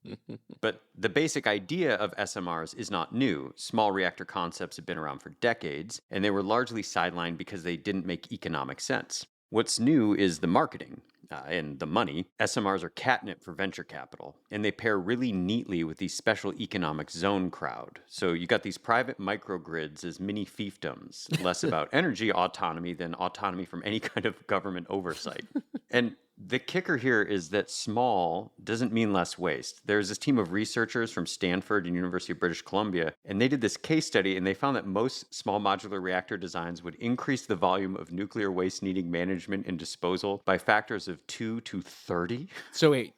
But the basic idea of SMRs is not new. Small reactor concepts have been around for decades, and they were largely sidelined because they didn't make economic sense. What's new is the marketing and the money. SMRs are catnip for venture capital, and they pair really neatly with the special economic zone crowd. So you got these private microgrids as mini fiefdoms, less about energy autonomy than autonomy from any kind of government oversight. And the kicker here is that small doesn't mean less waste. There's this team of researchers from Stanford and University of British Columbia, and they did this case study, and they found that most small modular reactor designs would increase the volume of nuclear waste needing management and disposal by factors of 2 to 30. So wait.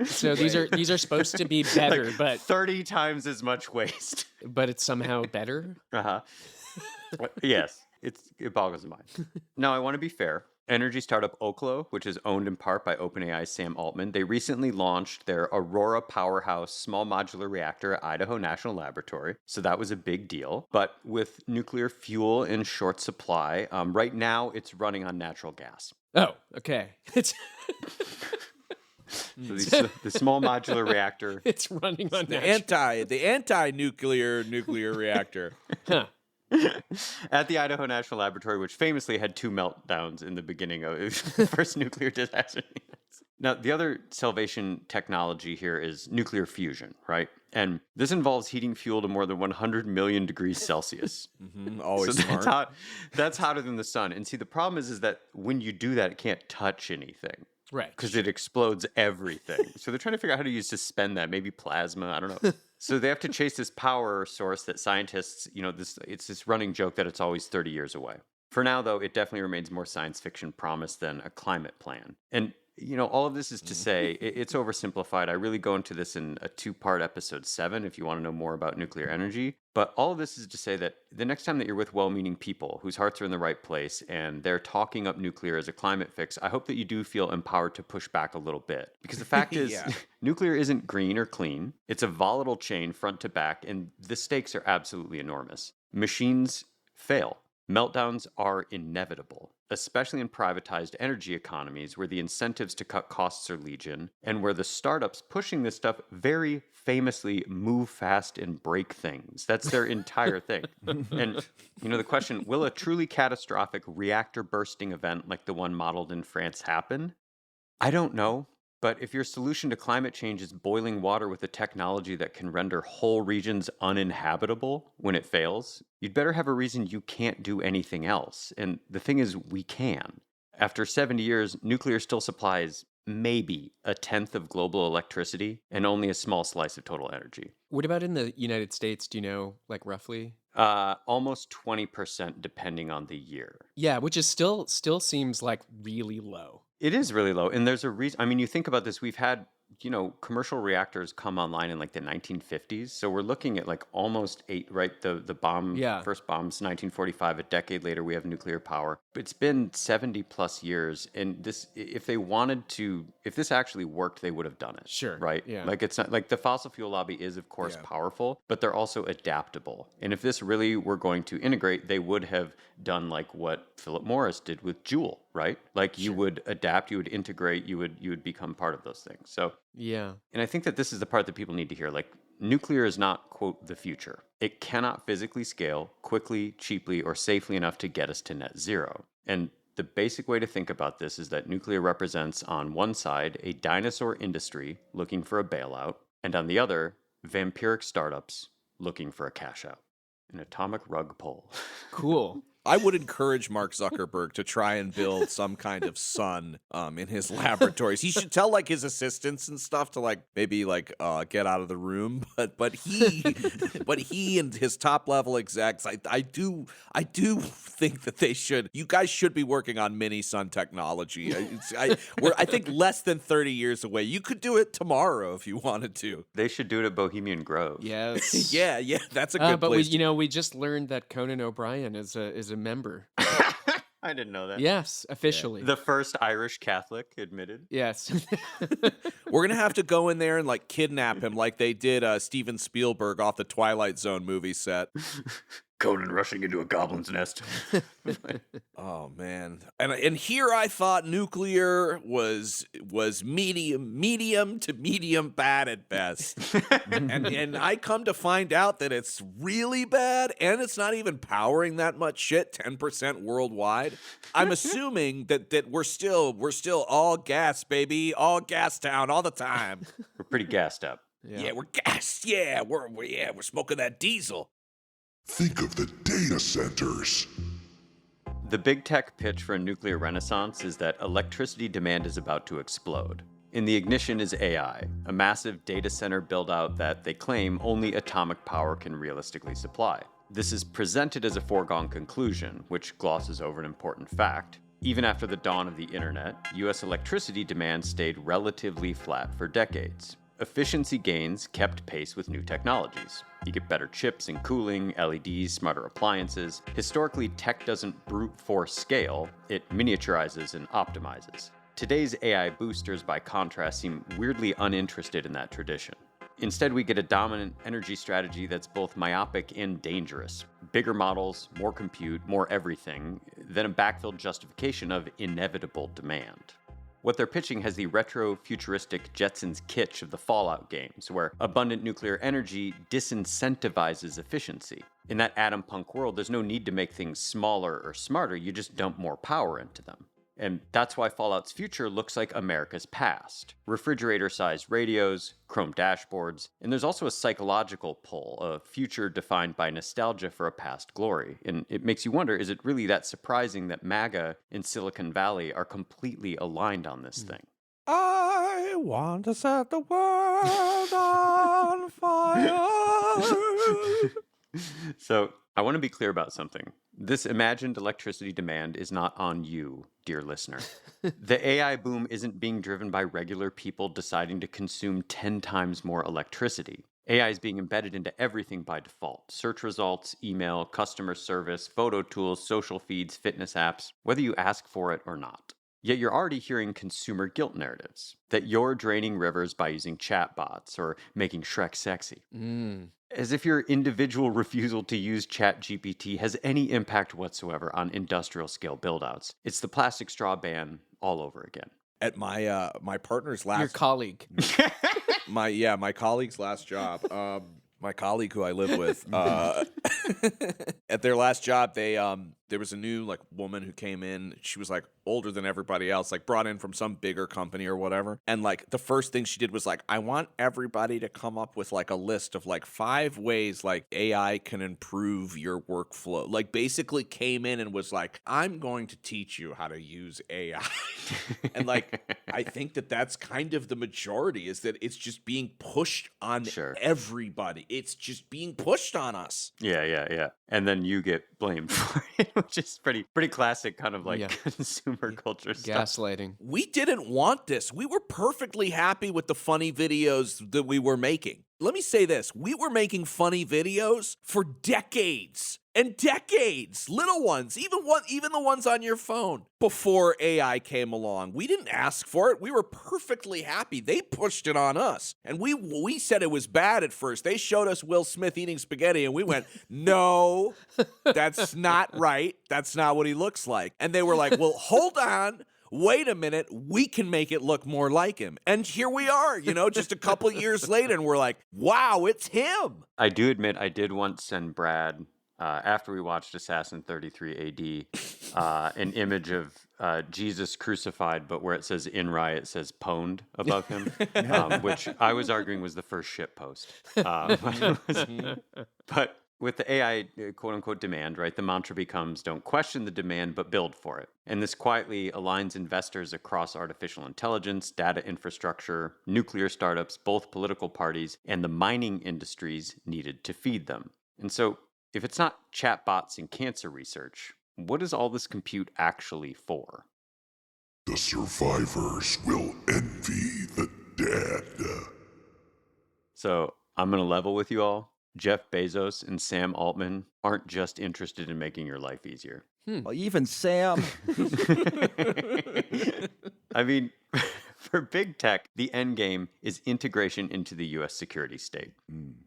So these are supposed to be better, Like but 30 times as much waste. But it's somehow better? Yes, it boggles the mind. Now, I want to be fair. Energy startup Oklo, which is owned in part by OpenAI's Sam Altman, they recently launched their Aurora Powerhouse small modular reactor at Idaho National Laboratory. So that was a big deal. But with nuclear fuel in short supply, right now it's running on natural gas. Oh, okay. It's So the small modular reactor. It's running on the anti-nuclear reactor. Huh. At the Idaho National Laboratory, which famously had 2 meltdowns in the beginning of the first nuclear disaster. Now, the other salvation technology here is nuclear fusion, right? And this involves heating fuel to more than 100 million degrees Celsius. Always so smart. That's hotter than the sun. And see, the problem is that when you do that, it can't touch anything. Right. Because it explodes everything. So they're trying to figure out how to suspend that, maybe plasma, I don't know. So they have to chase this power source that scientists, it's this running joke that it's always 30 years away. For now, though, it definitely remains more science fiction promise than a climate plan. And all of this is to say it's oversimplified. I really go into this in a 2-part episode 7 if you want to know more about nuclear energy. But all of this is to say that the next time that you're with well-meaning people whose hearts are in the right place and they're talking up nuclear as a climate fix, I hope that you do feel empowered to push back a little bit. Because the fact is, nuclear isn't green or clean. It's a volatile chain front to back, and the stakes are absolutely enormous. Machines fail. Meltdowns are inevitable, especially in privatized energy economies where the incentives to cut costs are legion and where the startups pushing this stuff very famously move fast and break things. That's their entire thing. And, the question, will a truly catastrophic reactor bursting event like the one modeled in France happen? I don't know. But if your solution to climate change is boiling water with a technology that can render whole regions uninhabitable when it fails, you'd better have a reason you can't do anything else. And the thing is, we can. After 70 years, nuclear still supplies maybe 1/10 of global electricity and only a small slice of total energy. What about in the United States? Do you know, like roughly? Almost 20% depending on the year. Yeah, which is still seems like really low. It is really low. And there's a reason. I mean, you think about this, we've had commercial reactors come online in like the 1950s. So we're looking at like almost the bomb, first bombs, 1945. A decade later, we have nuclear power. It's been 70 plus years. And if this actually worked, they would have done it. Sure. Right? Yeah. Like it's not like the fossil fuel lobby is, of course, powerful, but they're also adaptable. And if this really were going to integrate, they would have done like what Philip Morris did with Joule, right? Like you would adapt, you would integrate, you would become part of those things. So yeah. And I think that this is the part that people need to hear. Like nuclear is not, quote, the future. It cannot physically scale quickly, cheaply, or safely enough to get us to net zero. And the basic way to think about this is that nuclear represents on one side a dinosaur industry looking for a bailout, and on the other, vampiric startups looking for a cash out. An atomic rug pull. Cool. I would encourage Mark Zuckerberg to try and build some kind of sun in his laboratories. He should tell like his assistants and stuff to like maybe like get out of the room. But he and his top level execs, I do think that they should. You guys should be working on mini sun technology. We're I think less than 30 years away. You could do it tomorrow if you wanted to. They should do it at Bohemian Grove. Yes. yeah, that's a good but place. we just learned that Conan O'Brien is a member. I didn't know that. Yes, officially. The first Irish Catholic admitted. Yes. We're going to have to go in there and like kidnap him like they did Steven Spielberg off the Twilight Zone movie set. Conan rushing into a goblin's nest. Oh man. And here I thought nuclear was medium to medium bad at best. and I come to find out that it's really bad and it's not even powering that much shit, 10% worldwide. I'm assuming that we're still all gas, baby, all gas town all the time. We're pretty gassed up. Yeah, we're gassed. Yeah, we're smoking that diesel. Think of the data centers. The big tech pitch for a nuclear renaissance is that electricity demand is about to explode. In the ignition is AI, a massive data center build-out that they claim only atomic power can realistically supply. This is presented as a foregone conclusion, which glosses over an important fact. Even after the dawn of the internet, US electricity demand stayed relatively flat for decades. Efficiency gains kept pace with new technologies. You get better chips and cooling, LEDs, smarter appliances. Historically, tech doesn't brute force scale, it miniaturizes and optimizes. Today's AI boosters, by contrast, seem weirdly uninterested in that tradition. Instead, we get a dominant energy strategy that's both myopic and dangerous. Bigger models, more compute, more everything, then a backfilled justification of inevitable demand. What they're pitching has the retro-futuristic Jetsons kitsch of the Fallout games, where abundant nuclear energy disincentivizes efficiency. In that atom punk world, there's no need to make things smaller or smarter, you just dump more power into them. And that's why Fallout's future looks like America's past. Refrigerator-sized radios, chrome dashboards, and there's also a psychological pull, a future defined by nostalgia for a past glory. And it makes you wonder, is it really that surprising that MAGA and Silicon Valley are completely aligned on this thing? I want to set the world on fire. So, I want to be clear about something. This imagined electricity demand is not on you, dear listener. The AI boom isn't being driven by regular people deciding to consume 10 times more electricity. AI is being embedded into everything by default. Search results, email, customer service, photo tools, social feeds, fitness apps, whether you ask for it or not. Yet you're already hearing consumer guilt narratives, that you're draining rivers by using chatbots or making Shrek sexy. As if your individual refusal to use ChatGPT has any impact whatsoever on industrial scale buildouts. It's the plastic straw ban all over again. At my my partner's last Your colleague. my colleague's last job. My colleague who I live with, at their last job, there was a new like woman who came in. She was like older than everybody else, like brought in from some bigger company or whatever. And like the first thing she did was like, I want everybody to come up with like a list of like 5 ways like AI can improve your workflow. Like basically came in and was like, I'm going to teach you how to use AI. And like, I think that that's kind of the majority, is that it's just being pushed on everybody. It's just being pushed on us. Yeah. And then you get blamed for it. which is pretty classic kind of like Yeah. consumer culture stuff. Gaslighting. We didn't want this. We were perfectly happy with the funny videos that we were making. Let me say this. We were making funny videos for decades and decades. Little ones, even the ones on your phone before AI came along. We didn't ask for it. We were perfectly happy. They pushed it on us. And we said it was bad at first. They showed us Will Smith eating spaghetti and we went, "No, that's not right. That's not what he looks like." And they were like, "Well, hold on. Wait a minute, we can make it look more like him." And here we are, just a couple years later, and we're like, wow, it's him. I do admit I did once send Brad, after we watched Assassin 33 AD, an image of Jesus crucified, but where it says "Inrai," it says "pwned" above him, which I was arguing was the first shit post. But with the AI quote-unquote demand, right, the mantra becomes don't question the demand, but build for it. And this quietly aligns investors across artificial intelligence, data infrastructure, nuclear startups, both political parties, and the mining industries needed to feed them. And so if it's not chatbots and cancer research, what is all this compute actually for? The survivors will envy the dead. So I'm going to level with you all. Jeff Bezos and Sam Altman aren't just interested in making your life easier. Well, even Sam. I mean, for big tech, the endgame is integration into the U.S. security state.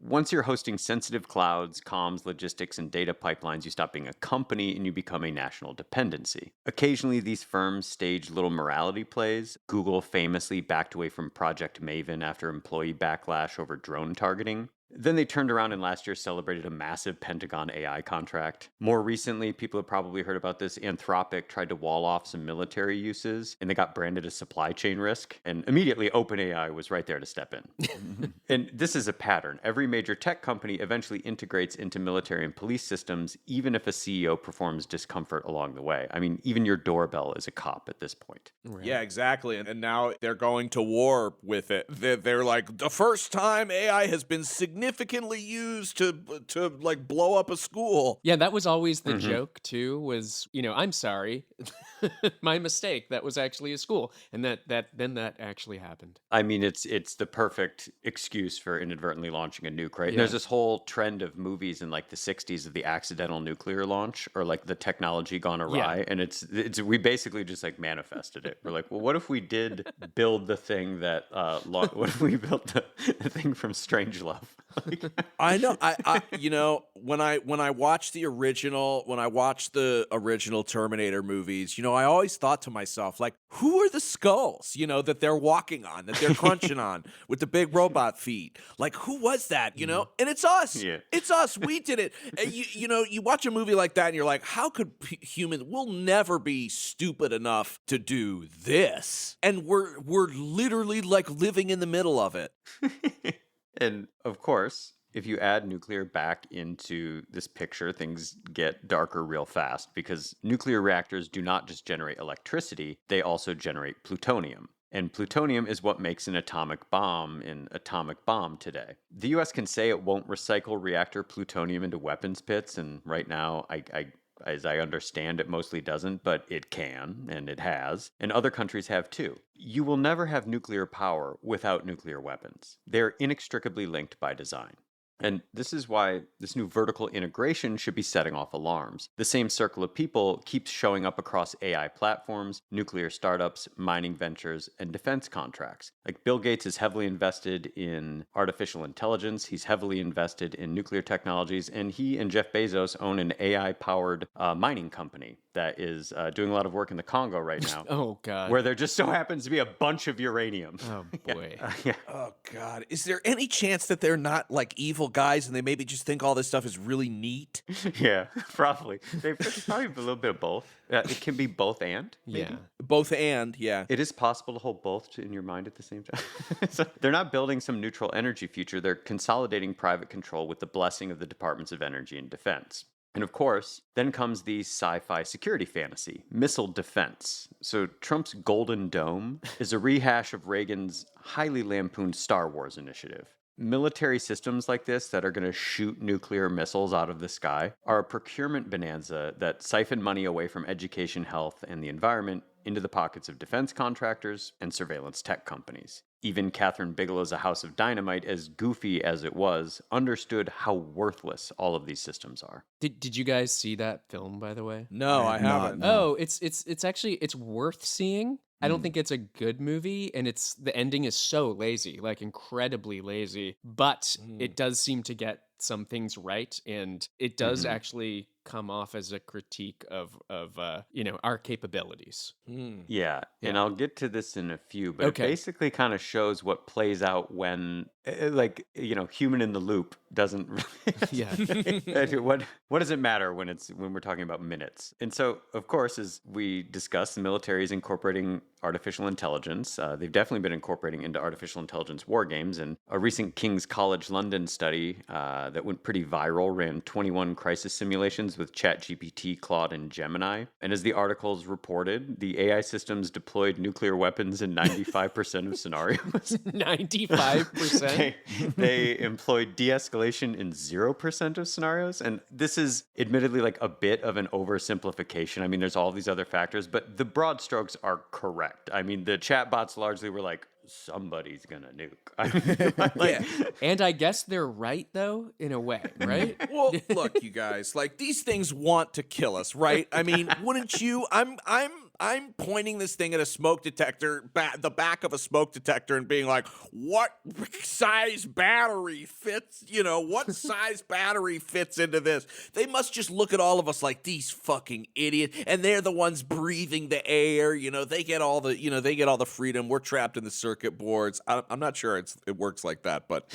Once you're hosting sensitive clouds, comms, logistics, and data pipelines, you stop being a company and you become a national dependency. Occasionally, these firms stage little morality plays. Google famously backed away from Project Maven after employee backlash over drone targeting. Then they turned around and last year celebrated a massive Pentagon AI contract. More recently, people have probably heard about this. Anthropic tried to wall off some military uses, and they got branded a supply chain risk. And immediately, OpenAI was right there to step in. And this is a pattern. Every major tech company eventually integrates into military and police systems, even if a CEO performs discomfort along the way. I mean, even your doorbell is a cop at this point. Right. Yeah, exactly. And now they're going to war with it. They're like, the first time AI has been significantly used to like blow up a school. Yeah, that was always the joke too, was, I'm sorry. My mistake. That was actually a school. And that actually happened. I mean, it's the perfect excuse for inadvertently launching a nuke, right? Yeah. There's this whole trend of movies in like the 60s of the accidental nuclear launch or like the technology gone awry. Yeah. And it's we basically just like manifested it. We're like, well, what if we did build the thing that what if we built the thing from Strangelove? I know. I when I watched the original Terminator movies, I always thought to myself, like, who are the skulls, that they're walking on, that they're crunching on with the big robot feet? Like, who was that, And it's us. Yeah. It's us. We did it. And you watch a movie like that and you're like, how could humans, we'll never be stupid enough to do this. And we're literally like living in the middle of it. And of course, if you add nuclear back into this picture, things get darker real fast because nuclear reactors do not just generate electricity, they also generate plutonium. And plutonium is what makes an atomic bomb an atomic bomb today. The US can say it won't recycle reactor plutonium into weapons pits, and right now, as I understand it, mostly doesn't, but it can, and it has, and other countries have too. You will never have nuclear power without nuclear weapons. They're inextricably linked by design. And this is why this new vertical integration should be setting off alarms. The same circle of people keeps showing up across AI platforms, nuclear startups, mining ventures, and defense contracts. Like Bill Gates is heavily invested in artificial intelligence, he's heavily invested in nuclear technologies, and he and Jeff Bezos own an AI-powered mining company that is doing a lot of work in the Congo right now. Oh, God. Where there just so happens to be a bunch of uranium. Oh, boy. Yeah. Oh, God. Is there any chance that they're not like evil guys and they maybe just think all this stuff is really neat? Yeah, probably. It's probably a little bit of both. It can be both and. Maybe. Yeah. Both and, yeah. It is possible to hold both in your mind at the same time. So they're not building some neutral energy future. They're consolidating private control with the blessing of the Departments of Energy and Defense. And of course, then comes the sci-fi security fantasy, missile defense. So Trump's Golden Dome is a rehash of Reagan's highly lampooned Star Wars initiative. Military systems like this that are going to shoot nuclear missiles out of the sky are a procurement bonanza that siphon money away from education, health, and the environment into the pockets of defense contractors and surveillance tech companies. Even Catherine Bigelow's A House of Dynamite, as goofy as it was, understood how worthless all of these systems are. Did you guys see that film, by the way? No, I haven't. Oh, it's actually it's worth seeing. I don't Mm. think it's a good movie, and the ending is so lazy, like incredibly lazy. But it does seem to get some things right, and it does actually come off as a critique of our capabilities. Yeah, and I'll get to this in a few, but Okay. it basically kind of shows what plays out when, human in the loop doesn't. Yeah. What does it matter when we're talking about minutes? And so, of course, as we discussed, the military is incorporating artificial intelligence. They've definitely been incorporating into artificial intelligence war games, and a recent King's College London study that went pretty viral ran 21 crisis simulations with ChatGPT, Claude, and Gemini. And as the articles reported, the AI systems deployed nuclear weapons in 95% of scenarios. 95%? They employed de-escalation in 0% of scenarios. And this is admittedly like a bit of an oversimplification. I mean, there's all these other factors, but the broad strokes are correct. I mean, the chatbots largely were like, somebody's gonna nuke. I mean, And I guess they're right, though, in a way, right? Well, look, you guys, like these things want to kill us, right? I mean, wouldn't you? I'm pointing this thing at a smoke detector, the back of a smoke detector, and being like, "What size battery fits? What size battery fits into this?" They must just look at all of us like these fucking idiots, and they're the ones breathing the air. They get all the freedom. We're trapped in the circuit boards. I'm not sure it works like that, but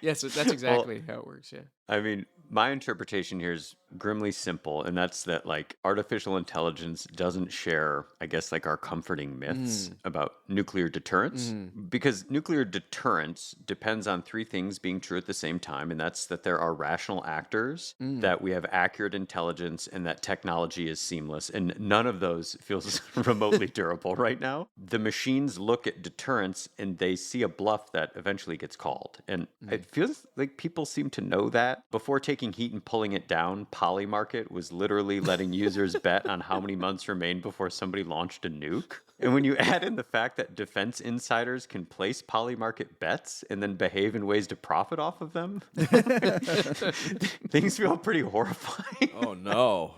yes, that's exactly how it works. Yeah. I mean, my interpretation here is grimly simple, and that's that like artificial intelligence doesn't share, I guess, like our comforting myths about nuclear deterrence, because nuclear deterrence depends on three things being true at the same time, and that's that there are rational actors, that we have accurate intelligence, and that technology is seamless, and none of those feels remotely durable right now. The machines look at deterrence and they see a bluff that eventually gets called, and it feels like people seem to know that. Before taking heat and pulling it down, Polymarket was literally letting users bet on how many months remained before somebody launched a nuke. And when you add in the fact that defense insiders can place Polymarket bets and then behave in ways to profit off of them, things feel pretty horrifying. Oh no.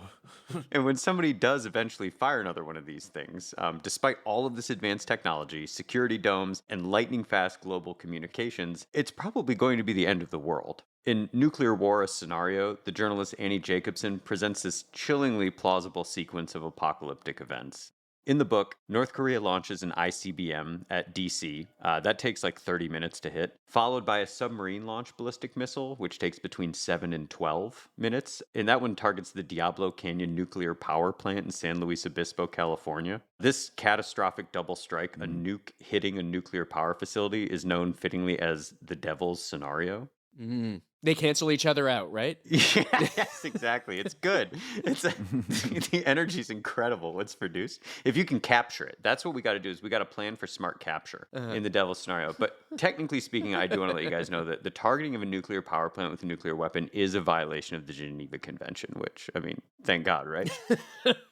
And when somebody does eventually fire another one of these things, despite all of this advanced technology, security domes, and lightning-fast global communications, it's probably going to be the end of the world. In Nuclear War, a Scenario, the journalist Annie Jacobson presents this chillingly plausible sequence of apocalyptic events. In the book, North Korea launches an ICBM at DC. That takes like 30 minutes to hit, followed by a submarine-launched ballistic missile, which takes between 7 and 12 minutes. And that one targets the Diablo Canyon nuclear power plant in San Luis Obispo, California. This catastrophic double strike, a nuke hitting a nuclear power facility, is known fittingly as the Devil's Scenario. They cancel each other out, right? Yes, exactly. It's good. The energy's incredible. What's produced. If you can capture it, that's what we got to do. Is we got to plan for smart capture in the Devil's Scenario. But technically speaking, I do want to let you guys know that the targeting of a nuclear power plant with a nuclear weapon is a violation of the Geneva Convention. Which, I mean, thank God, right?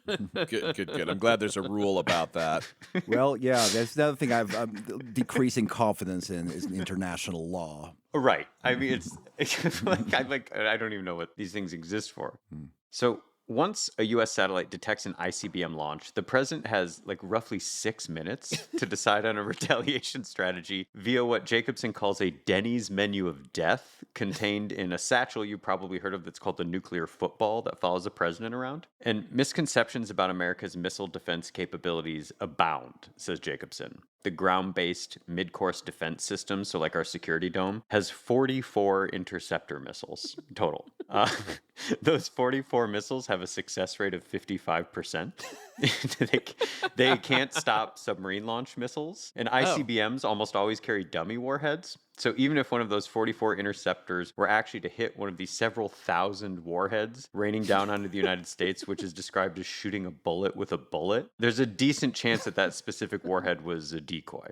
Good. I'm glad there's a rule about that. Well, yeah, that's the other thing I'm decreasing confidence in is international law. Right. I mean, it's I don't even know what these things exist for. So once a U.S. satellite detects an ICBM launch, the president has like roughly 6 minutes to decide on a retaliation strategy via what Jacobson calls a Denny's menu of death contained in a satchel you probably heard of that's called the nuclear football that follows the president around. And misconceptions about America's missile defense capabilities abound, says Jacobson. The ground-based mid-course defense system, so like our security dome, has 44 interceptor missiles total. Those 44 missiles have a success rate of 55%. They can't stop submarine launch missiles. And ICBMs almost always carry dummy warheads. So even if one of those 44 interceptors were actually to hit one of these several thousand warheads raining down onto the United States, which is described as shooting a bullet with a bullet, there's a decent chance that specific warhead was a decoy.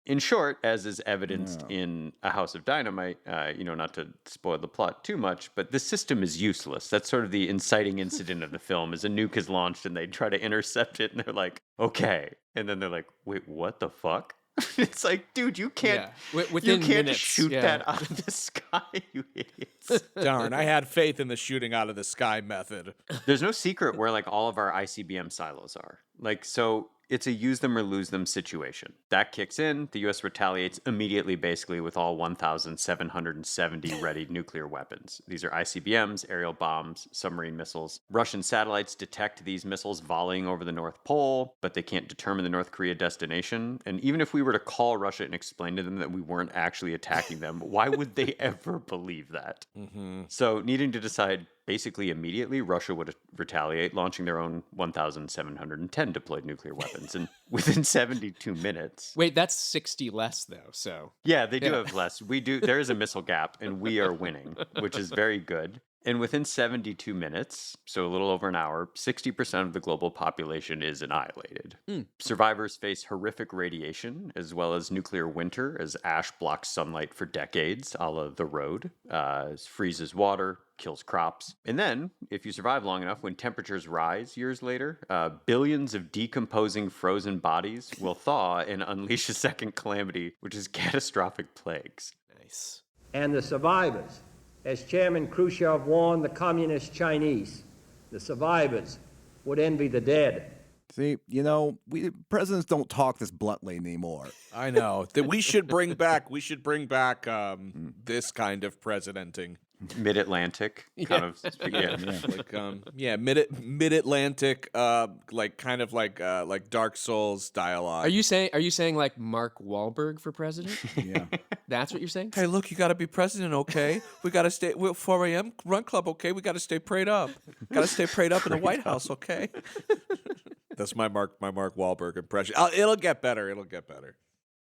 In short, as is evidenced in A House of Dynamite, not to spoil the plot too much, but the system is useless. That's sort of the inciting incident of the film, is a nuke is launched and they try to intercept it and they're like, okay. And then they're like, wait, what the fuck? It's like, dude, you can't, within you can't minutes, shoot that out of the sky, you idiots. Darn, I had faith in the shooting out of the sky method. There's no secret where like all of our ICBM silos are. Like, so it's a use them or lose them situation. That kicks in. The U.S. retaliates immediately, basically, with all 1,770 ready nuclear weapons. These are ICBMs, aerial bombs, submarine missiles. Russian satellites detect these missiles volleying over the North Pole, but they can't determine the North Korea destination. And even if we were to call Russia and explain to them that we weren't actually attacking them, why would they ever believe that? Mm-hmm. So, needing to decide basically immediately, Russia would retaliate, launching their own 1,710 deployed nuclear weapons. And within 72 minutes... Wait, that's 60 less, though, so... Yeah, they do have less. There is a missile gap, and we are winning, which is very good. And within 72 minutes, so a little over an hour, 60% of the global population is annihilated. Survivors face horrific radiation, as well as nuclear winter, as ash blocks sunlight for decades, a la The Road, freezes water, kills crops. And then, if you survive long enough, when temperatures rise years later, billions of decomposing frozen bodies will thaw and unleash a second calamity, which is catastrophic plagues. Nice. And the survivors, as Chairman Khrushchev warned the communist Chinese, the survivors would envy the dead. See, presidents don't talk this bluntly anymore. I know that we should bring back this kind of presidenting. Mid-Atlantic kind of, mid-Atlantic, like Dark Souls dialogue. Are you saying like Mark Wahlberg for president? Yeah, that's what you're saying. Hey, look, you got to be president, okay? We got to stay 4 a.m. Run Club, okay? We got to stay prayed up. Got to stay prayed up in the White House, okay? That's my Mark Wahlberg impression. It'll get better. It'll get better.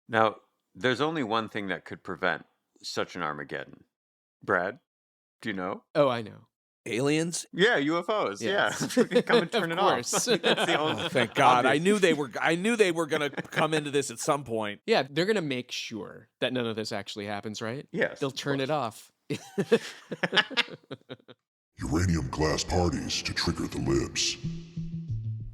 Now, there's only one thing that could prevent such an Armageddon. Brad? Do you know? Oh, I know. Aliens? Yeah, UFOs. Yes. Yeah, come and turn it off. That's the only. Oh, thank God! I knew they were going to come into this at some point. Yeah, they're going to make sure that none of this actually happens, right? Yes, they'll turn it off. Uranium glass parties to trigger the libs.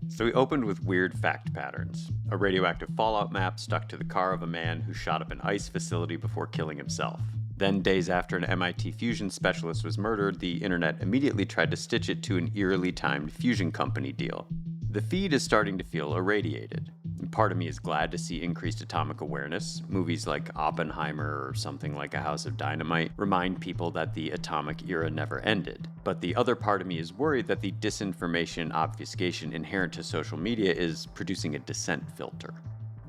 So we opened with weird fact patterns. A radioactive fallout map stuck to the car of a man who shot up an ice facility before killing himself. Then, days after an MIT fusion specialist was murdered, the internet immediately tried to stitch it to an eerily timed fusion company deal. The feed is starting to feel irradiated. And part of me is glad to see increased atomic awareness. Movies like Oppenheimer or something like A House of Dynamite remind people that the atomic era never ended. But the other part of me is worried that the disinformation and obfuscation inherent to social media is producing a dissent filter.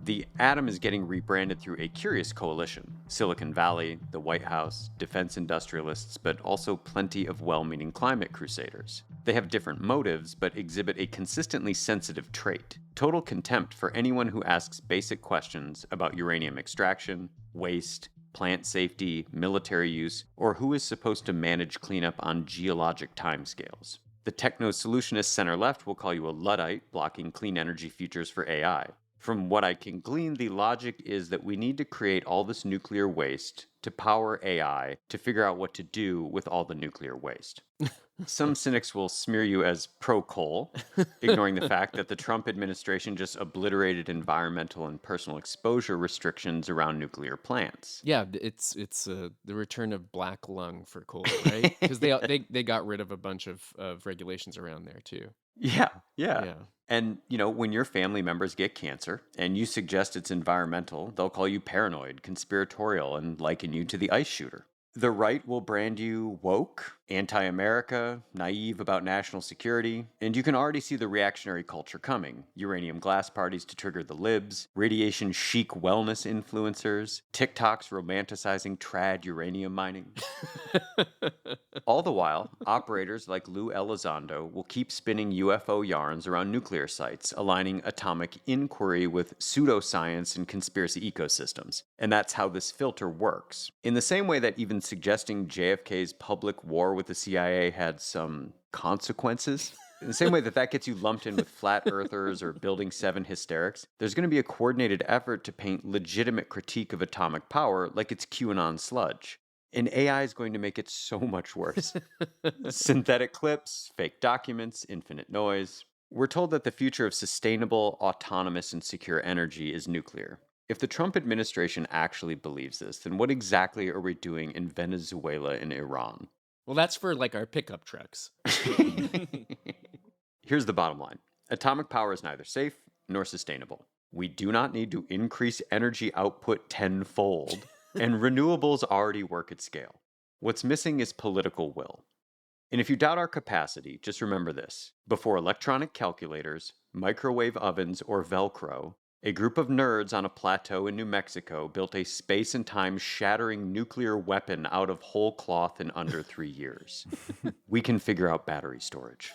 The atom is getting rebranded through a curious coalition. Silicon Valley, the White House, defense industrialists, but also plenty of well-meaning climate crusaders. They have different motives, but exhibit a consistently sensitive trait: total contempt for anyone who asks basic questions about uranium extraction, waste, plant safety, military use, or who is supposed to manage cleanup on geologic timescales. The techno-solutionist center-left will call you a Luddite blocking clean energy futures for AI. From what I can glean, the logic is that we need to create all this nuclear waste to power AI to figure out what to do with all the nuclear waste. Some cynics will smear you as pro-coal, ignoring the fact that the Trump administration just obliterated environmental and personal exposure restrictions around nuclear plants. Yeah, it's the return of black lung for coal, right? Because they got rid of a bunch of regulations around there too. Yeah. And, when your family members get cancer and you suggest it's environmental, they'll call you paranoid, conspiratorial, and liken you to the ice shooter. The right will brand you woke, anti-America, naive about national security, and you can already see the reactionary culture coming. Uranium glass parties to trigger the libs, radiation chic wellness influencers, TikToks romanticizing trad uranium mining. All the while, operators like Lue Elizondo will keep spinning UFO yarns around nuclear sites, aligning atomic inquiry with pseudoscience and conspiracy ecosystems. And that's how this filter works. In the same way that even suggesting JFK's public war with the CIA had some consequences, In the same way that gets you lumped in with flat earthers or Building 7 hysterics, there's going to be a coordinated effort to paint legitimate critique of atomic power like it's QAnon sludge. And AI is going to make it so much worse. Synthetic clips, fake documents, infinite noise. We're told that the future of sustainable, autonomous, and secure energy is nuclear. If the Trump administration actually believes this, then what exactly are we doing in Venezuela and Iran? Well, that's for like our pickup trucks. Here's the bottom line. Atomic power is neither safe nor sustainable. We do not need to increase energy output tenfold, and renewables already work at scale. What's missing is political will. And if you doubt our capacity, just remember this. Before electronic calculators, microwave ovens, or Velcro, a group of nerds on a plateau in New Mexico built a space and time shattering nuclear weapon out of whole cloth in under 3 years. We can figure out battery storage.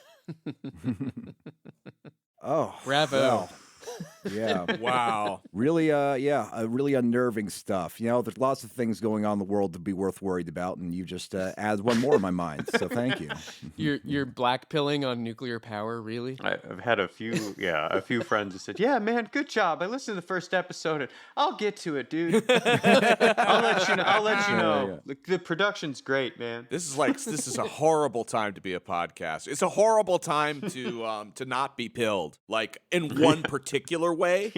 Oh, bravo. Well, yeah. Wow. Really, really unnerving stuff. You know, there's lots of things going on in the world to be worth worried about, and you just add one more in my mind. So thank you. You're blackpilling on nuclear power, really? I've had a few friends who said, "Yeah, man, good job. I listened to the first episode, and I'll get to it, dude. I'll let you know. Yeah. The production's great, man." This is a horrible time to be a podcast. It's a horrible time to not be pilled, like in one particular way.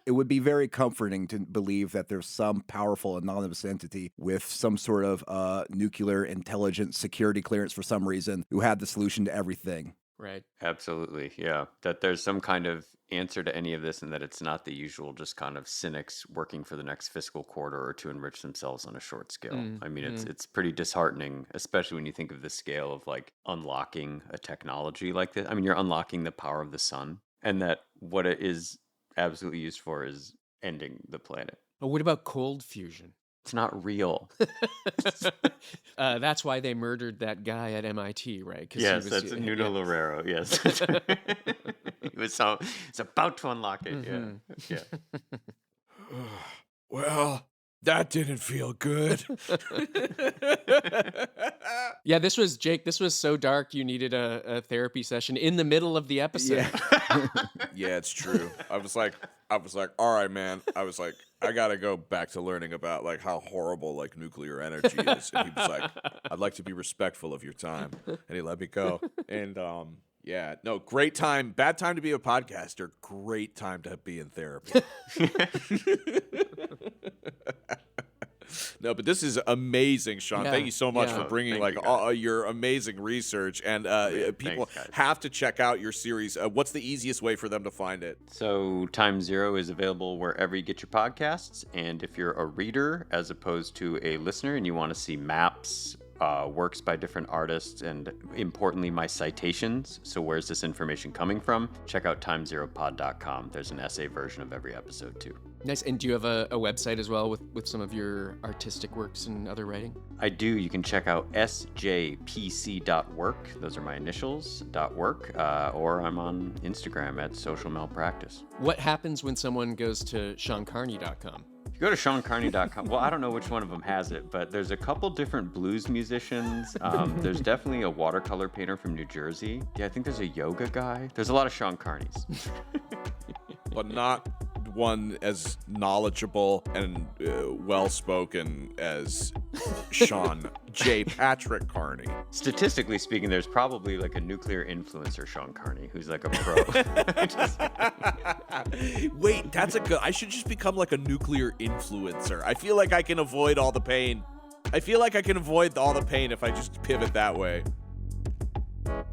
It would be very comforting to believe that there's some powerful anonymous entity with some sort of nuclear intelligence security clearance for some reason who had the solution to everything. Right. Absolutely, yeah. That there's some kind of answer to any of this, and that it's not the usual just kind of cynics working for the next fiscal quarter or to enrich themselves on a short scale. I mean, it's pretty disheartening, especially when you think of the scale of like unlocking a technology like this. I mean, you're unlocking the power of the sun, and that what it is absolutely used for is ending the planet. But what about cold fusion? It's not real. That's why they murdered that guy at MIT, right? Yes, that's Nuno Loureiro. Yes, he was about to unlock it. Yeah. Well, that didn't feel good. Yeah, this was Jake. This was so dark. You needed a therapy session in the middle of the episode. Yeah, it's true. I was like, all right, man. I was like, I gotta go back to learning about like how horrible like nuclear energy is. And he was like, I'd like to be respectful of your time, and he let me go. And yeah, no, great time. Bad time to be a podcaster. Great time to be in therapy. No, but this is amazing, Sean. Thank you so much for bringing all your amazing research. And people have to check out your series. What's the easiest way for them to find it? So Time Zero is available wherever you get your podcasts. And if you're a reader as opposed to a listener and you want to see maps, works by different artists, and importantly, my citations. So where's this information coming from? Check out timezeropod.com. There's an essay version of every episode too. Nice. And do you have a website as well with some of your artistic works and other writing? I do. You can check out sjpc.work. Those are my initials, .work. Or I'm on Instagram at socialmalpractice. What happens when someone goes to SeanCarney.com? If you go to SeanCarney.com, well, I don't know which one of them has it, but there's a couple different blues musicians. There's definitely a watercolor painter from New Jersey. Yeah, I think there's a yoga guy. There's a lot of Sean Carneys. But not one as knowledgeable and well-spoken as Sean J Patrick Carney. Statistically speaking, there's probably like a nuclear influencer Sean Carney who's like a pro. Wait, that's a good. I should just become like a nuclear influencer. I feel like I can avoid all the pain. if I just pivot that way.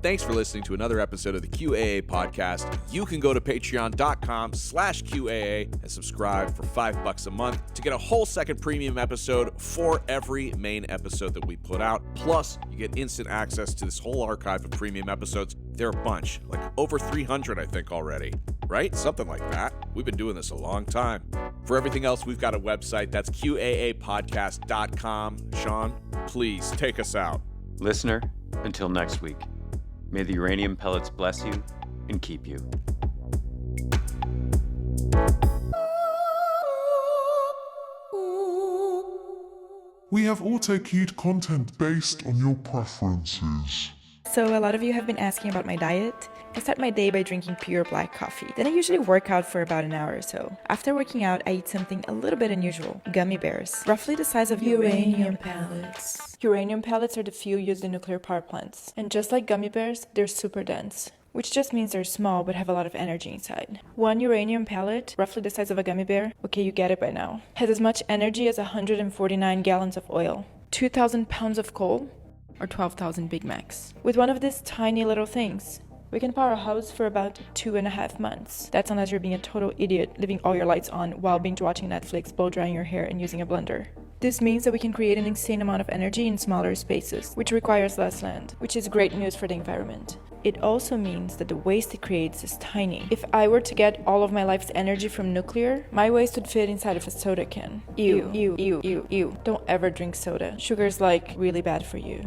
Thanks for listening to another episode of the QAA podcast. You can go to patreon.com/QAA and subscribe for $5 a month to get a whole second premium episode for every main episode that we put out. Plus, you get instant access to this whole archive of premium episodes. There are a bunch, like over 300, I think, already. Right? Something like that. We've been doing this a long time. For everything else, we've got a website. That's QAApodcast.com. Sean, please take us out. Listener, until next week. May the uranium pellets bless you and keep you. We have auto-queued content based on your preferences. So a lot of you have been asking about my diet. I start my day by drinking pure black coffee. Then I usually work out for about an hour or so. After working out, I eat something a little bit unusual. Gummy bears, roughly the size of uranium pellets. Uranium pellets are the fuel used in nuclear power plants. And just like gummy bears, they're super dense, which just means they're small but have a lot of energy inside. One uranium pellet, roughly the size of a gummy bear, okay, you get it by now, has as much energy as 149 gallons of oil, 2,000 pounds of coal, or 12,000 Big Macs. With one of these tiny little things, we can power a house for about 2.5 months. That's unless you're being a total idiot, leaving all your lights on while binge watching Netflix, blow drying your hair, and using a blender. This means that we can create an insane amount of energy in smaller spaces, which requires less land, which is great news for the environment. It also means that the waste it creates is tiny. If I were to get all of my life's energy from nuclear, my waste would fit inside of a soda can. Ew, ew, ew, ew, ew. Don't ever drink soda. Sugar's like really bad for you.